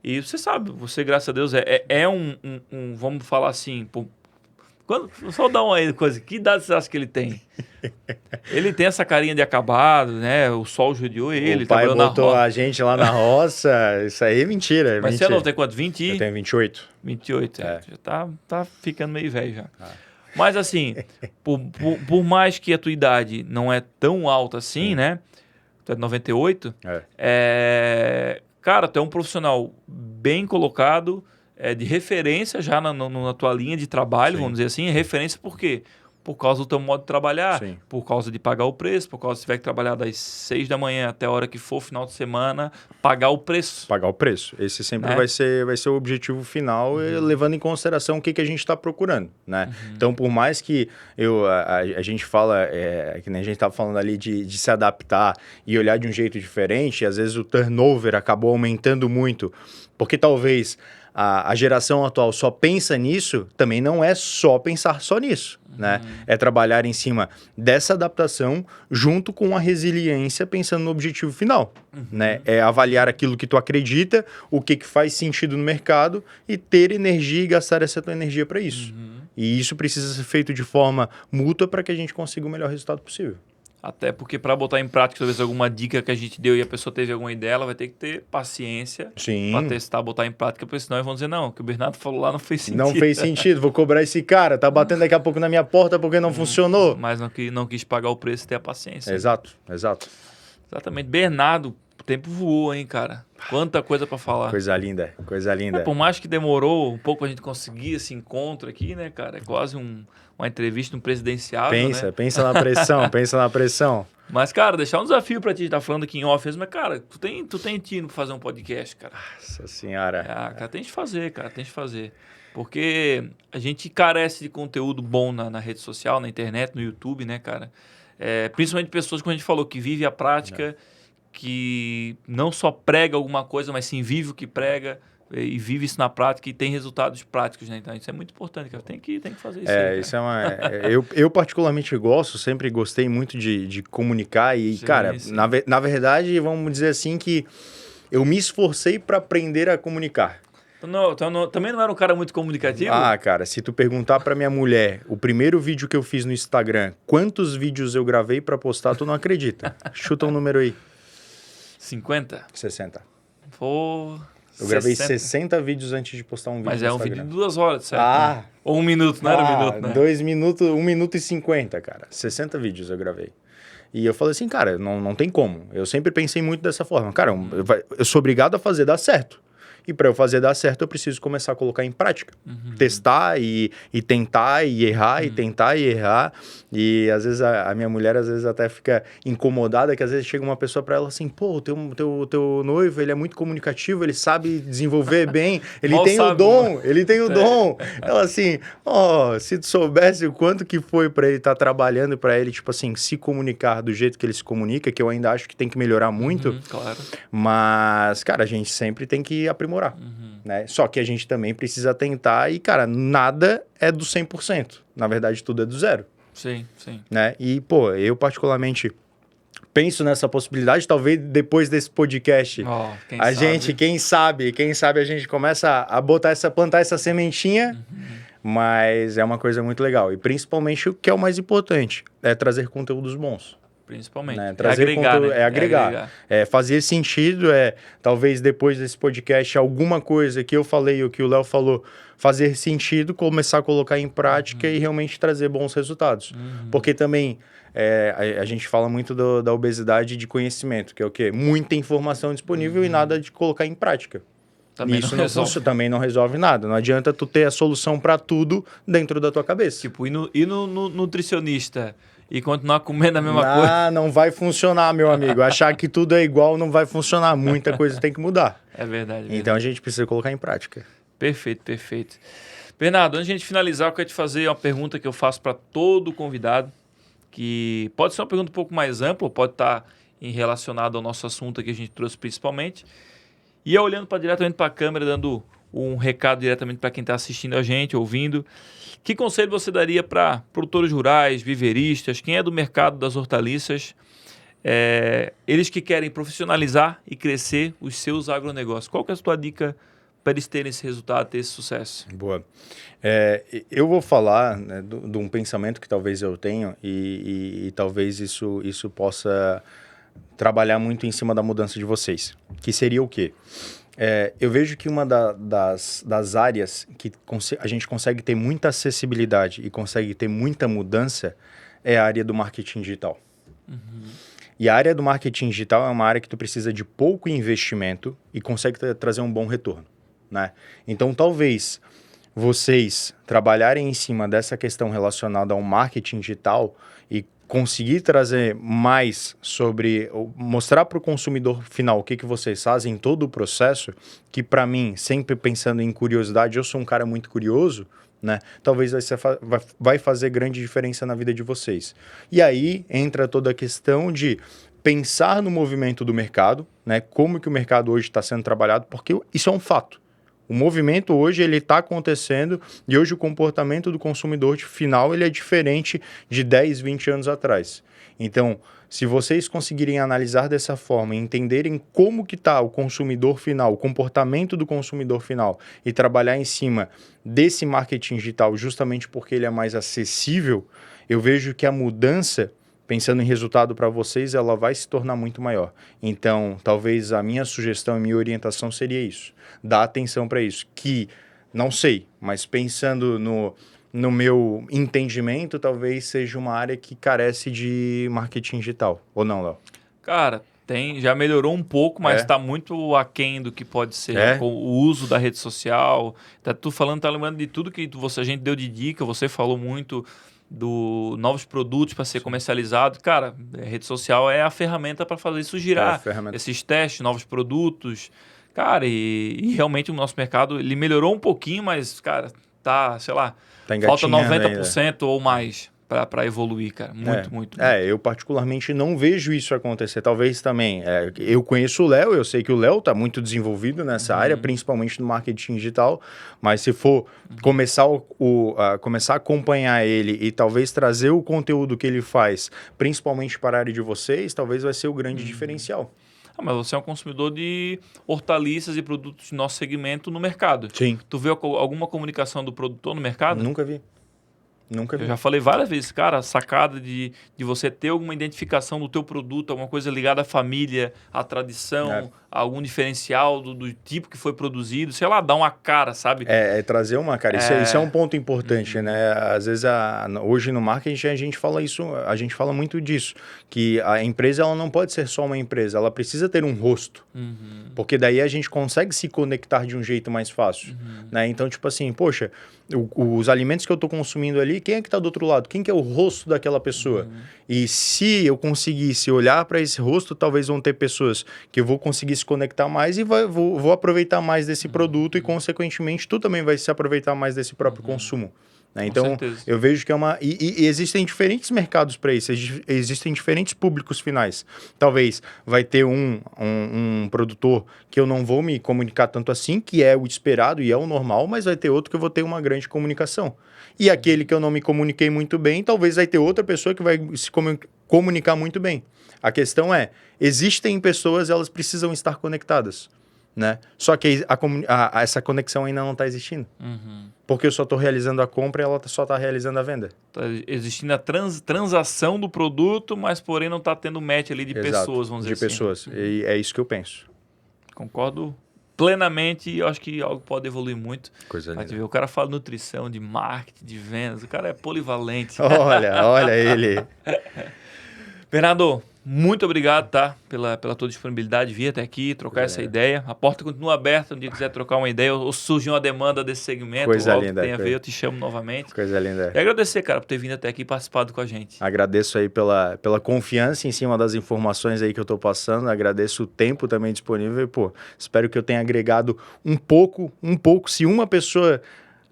E você sabe, você, graças a Deus, vamos falar assim, só dá uma coisa, que idade você acha que ele tem? Ele tem essa carinha de acabado, né? O sol judiou ele. O pai botou a gente lá na roça, isso aí é mentira. Mas você não tem quanto? 20? Eu tenho 28. 28, já tá ficando meio velho já. Mas assim, por mais que a tua idade não é tão alta assim, né? Tu é de 98. Cara, tu é um profissional bem colocado, de referência já na tua linha de trabalho, vamos dizer assim. Referência por quê? Por causa do teu modo de trabalhar, por causa de pagar o preço, por causa de se tiver que trabalhar das 6 da manhã até a hora que for, final de semana, pagar o preço. Pagar o preço. Esse sempre vai ser o objetivo final, levando em consideração o que a gente está procurando, né? Então, por mais que a gente fala, que nem a gente estava falando ali de se adaptar e olhar de um jeito diferente, às vezes o turnover acabou aumentando muito, porque talvez a geração atual só pensa nisso, também não é só pensar só nisso, né? É trabalhar em cima dessa adaptação junto com a resiliência, pensando no objetivo final, né? É avaliar aquilo que tu acredita, o que faz sentido no mercado e ter energia e gastar essa tua energia para isso. E isso precisa ser feito de forma mútua para que a gente consiga o melhor resultado possível. Até porque para botar em prática, talvez alguma dica que a gente deu e a pessoa teve alguma ideia, ela vai ter que ter paciência para testar, botar em prática, porque senão eles vão dizer, não, o que o Bernardo falou lá não fez sentido. Não fez sentido, vou cobrar esse cara, tá batendo daqui a pouco na minha porta porque não funcionou. Mas não quis pagar o preço e ter a paciência. Exato. Exatamente. Bernardo, o tempo voou, hein, cara? Quanta coisa para falar. Coisa linda. Por mais que demorou um pouco a gente conseguir esse encontro aqui, né, cara? É quase uma entrevista, um presidenciável, né? Pensa na pressão, Mas, cara, deixar um desafio pra ti, estar falando aqui em off, mas, cara, tu tem tino pra fazer um podcast, cara. Nossa senhora. Cara, tem de fazer, Porque a gente carece de conteúdo bom na rede social, na internet, no YouTube, né, cara? Principalmente pessoas, como a gente falou, que vivem a prática, que não só prega alguma coisa, mas sim vive o que prega e vive isso na prática e tem resultados práticos, né? Então isso é muito importante, cara. Tem que fazer isso. Isso eu particularmente sempre gostei muito de comunicar e, cara, na verdade, vamos dizer assim que eu me esforcei para aprender a comunicar. Também não era um cara muito comunicativo? Cara, se tu perguntar pra minha mulher, o primeiro vídeo que eu fiz no Instagram, quantos vídeos eu gravei pra postar, tu não acredita. Chuta um número aí. 50? 60. Pô, Eu gravei 60 vídeos antes de postar um vídeo Mas no é um Instagram. vídeo de 2 horas, certo? Ah! Ou 1 minuto, não era 1 minuto, né? 2 minutos, 1 minuto e 50, cara. 60 vídeos eu gravei. E eu falei assim, cara, não tem como. Eu sempre pensei muito dessa forma. Cara, eu sou obrigado a fazer dar certo. E para eu fazer dar certo, eu preciso começar a colocar em prática. Testar e tentar e errar, e tentar e errar. E às vezes a minha mulher às vezes até fica incomodada, que às vezes chega uma pessoa para ela assim, pô, o teu noivo, ele é muito comunicativo, ele sabe desenvolver bem, ele Mal tem o sabe, dom, ele tem o dom. Ela assim, se tu soubesse o quanto que foi para ele estar trabalhando, para ele, tipo assim, se comunicar do jeito que ele se comunica, que eu ainda acho que tem que melhorar muito. Claro. Mas, cara, a gente sempre tem que aprimorar. Né? Só que a gente também precisa tentar e, cara, nada é do 100%. Na verdade, tudo é do zero. Sim. Né? E, pô, eu particularmente penso nessa possibilidade, talvez depois desse podcast, quem sabe a gente começa a plantar essa sementinha, mas é uma coisa muito legal. E principalmente o que é o mais importante, é trazer conteúdos bons. Principalmente. Né? Trazer agregar, conteúdo, né? agregar. Fazer sentido, talvez depois desse podcast, alguma coisa que eu falei ou que o Léo falou, fazer sentido, começar a colocar em prática e realmente trazer bons resultados. Porque também a gente fala muito da obesidade de conhecimento, que é o quê? Muita informação disponível e nada de colocar em prática. Também Isso não resolve. também não resolve nada. Não adianta tu ter a solução para tudo dentro da tua cabeça. Tipo, ir no nutricionista e continuar comendo a mesma coisa. Não vai funcionar, meu amigo. Achar que tudo é igual não vai funcionar. Muita coisa tem que mudar. É verdade. Então a gente precisa colocar em prática. Perfeito. Bernardo, antes de a gente finalizar, eu quero te fazer uma pergunta que eu faço para todo convidado, que pode ser uma pergunta um pouco mais ampla, pode estar relacionada ao nosso assunto que a gente trouxe principalmente. E eu olhando diretamente para a câmera, dando um recado diretamente para quem está assistindo a gente, ouvindo. Que conselho você daria para produtores rurais, viveristas, quem é do mercado das hortaliças, eles que querem profissionalizar e crescer os seus agronegócios? Qual que é a sua dica para eles terem esse resultado, ter esse sucesso? Boa. Eu vou falar, né, de um pensamento que talvez eu tenha e talvez isso possa trabalhar muito em cima da mudança de vocês. Que seria o quê? Eu vejo que uma das áreas que a gente consegue ter muita acessibilidade e consegue ter muita mudança é a área do marketing digital. E a área do marketing digital é uma área que tu precisa de pouco investimento e consegue trazer um bom retorno, né? Então, talvez vocês trabalharem em cima dessa questão relacionada ao marketing digital e conseguir trazer mais sobre, mostrar para o consumidor final o que vocês fazem em todo o processo, que para mim, sempre pensando em curiosidade, eu sou um cara muito curioso, né? Talvez vai fazer grande diferença na vida de vocês. E aí entra toda a questão de pensar no movimento do mercado, né? Como que o mercado hoje está sendo trabalhado, porque isso é um fato. O movimento hoje ele está acontecendo e hoje o comportamento do consumidor final ele é diferente de 10, 20 anos atrás. Então, se vocês conseguirem analisar dessa forma e entenderem como que está o consumidor final, o comportamento do consumidor final e trabalhar em cima desse marketing digital justamente porque ele é mais acessível, eu vejo que a mudança, pensando em resultado para vocês, ela vai se tornar muito maior. Então, talvez a minha sugestão e minha orientação seria isso. Dar atenção para isso. Que, não sei, mas pensando no meu entendimento, talvez seja uma área que carece de marketing digital. Ou não, Léo? Cara, já melhorou um pouco, mas está muito aquém do que pode ser com o uso da rede social. Tá lembrando de tudo que a gente deu de dica, você falou muito do novos produtos para ser comercializado. Cara, a rede social é a ferramenta para fazer isso girar. Esses testes, novos produtos. Cara, e realmente o nosso mercado, ele melhorou um pouquinho, mas, cara, falta 90% ou mais para evoluir, cara. Muito. Eu particularmente não vejo isso acontecer. Talvez também, eu conheço o Léo, eu sei que o Léo está muito desenvolvido nessa área, principalmente no marketing digital, mas se for começar a acompanhar ele e talvez trazer o conteúdo que ele faz, principalmente para a área de vocês, talvez vai ser o grande diferencial. Mas você é um consumidor de hortaliças e produtos de nosso segmento no mercado. Sim. Tu vê alguma comunicação do produtor no mercado? Nunca vi. Nunca vi. Eu já falei várias vezes, cara, a sacada de você ter alguma identificação do teu produto, alguma coisa ligada à família, à tradição, a algum diferencial do tipo que foi produzido, sei lá, dar uma cara, sabe? É trazer uma cara. Isso é um ponto importante, né? Às vezes, hoje no marketing, a gente fala muito disso, que a empresa ela não pode ser só uma empresa, ela precisa ter um rosto. Porque daí a gente consegue se conectar de um jeito mais fácil. Né? Então, tipo assim, poxa, os alimentos que eu estou consumindo ali, quem é que está do outro lado? Quem que é o rosto daquela pessoa? E se eu conseguisse olhar para esse rosto, talvez vão ter pessoas que eu vou conseguir se conectar mais e vou aproveitar mais desse produto e, consequentemente, tu também vai se aproveitar mais desse próprio consumo. Né? Então, eu vejo que é uma... E existem diferentes mercados para isso, existem diferentes públicos finais. Talvez vai ter um produtor que eu não vou me comunicar tanto assim, que é o esperado e é o normal, mas vai ter outro que eu vou ter uma grande comunicação. E aquele que eu não me comuniquei muito bem, talvez vai ter outra pessoa que vai se comunicar muito bem. A questão é, existem pessoas, elas precisam estar conectadas. Né? Só que essa conexão ainda não está existindo. Porque eu só estou realizando a compra e ela só está realizando a venda. Está existindo a transação do produto, mas porém não está tendo match ali de pessoas, vamos dizer assim. De pessoas. E é isso que eu penso. Concordo plenamente e eu acho que algo pode evoluir muito. Coisa linda. O cara fala de nutrição, de marketing, de vendas, o cara é polivalente. Olha ele. Bernardo, muito obrigado, tá? Pela tua disponibilidade de vir até aqui, trocar essa ideia. A porta continua aberta, um dia quiser trocar uma ideia ou surgir uma demanda desse segmento, Coisa algo linda, que tenha a ver, eu te chamo novamente. Coisa linda. E agradecer, cara, por ter vindo até aqui e participado com a gente. Agradeço aí pela confiança em cima das informações aí que eu tô passando, agradeço o tempo também disponível e, pô, espero que eu tenha agregado um pouco, se uma pessoa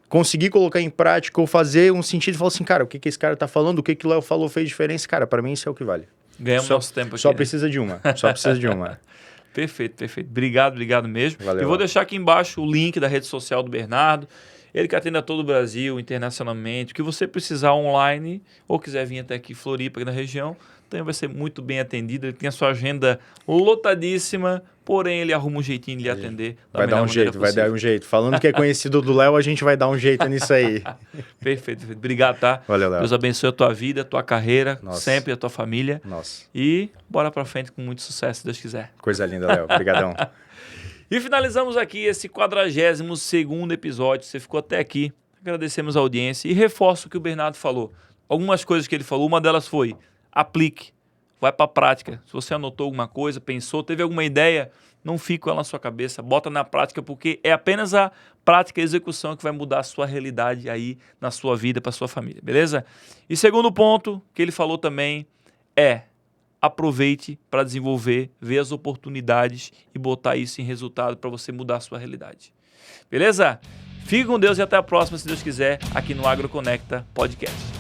conseguir colocar em prática ou fazer um sentido e falar assim, cara, o que esse cara tá falando, o que o Léo falou fez diferença, cara, para mim isso é o que vale. Ganhamos nosso tempo aqui. Só né? precisa de uma. Perfeito. Obrigado mesmo. Valeu. Eu vou deixar aqui embaixo o link da rede social do Bernardo. Ele que atende a todo o Brasil, internacionalmente. O que você precisar online ou quiser vir até aqui em Floripa, aqui na região, também vai ser muito bem atendido. Ele tem a sua agenda lotadíssima, porém ele arruma um jeitinho de lhe atender. Vai dar um jeito. Falando que é conhecido do Léo, a gente vai dar um jeito nisso aí. Perfeito. Obrigado, tá? Valeu, Léo. Deus abençoe a tua vida, a tua carreira, sempre a tua família. E bora pra frente com muito sucesso, se Deus quiser. Coisa linda, Léo. Obrigadão. E finalizamos aqui esse 42º episódio. Você ficou até aqui. Agradecemos a audiência e reforço o que o Bernardo falou. Algumas coisas que ele falou, uma delas foi: aplique, vai para a prática. Se você anotou alguma coisa, pensou, teve alguma ideia, não fique com ela na sua cabeça, bota na prática, porque é apenas a prática e a execução que vai mudar a sua realidade aí na sua vida, para sua família, beleza? E segundo ponto que ele falou também é: aproveite para desenvolver, ver as oportunidades e botar isso em resultado para você mudar a sua realidade. Beleza? Fique com Deus e até a próxima, se Deus quiser, aqui no AgroConecta Podcast.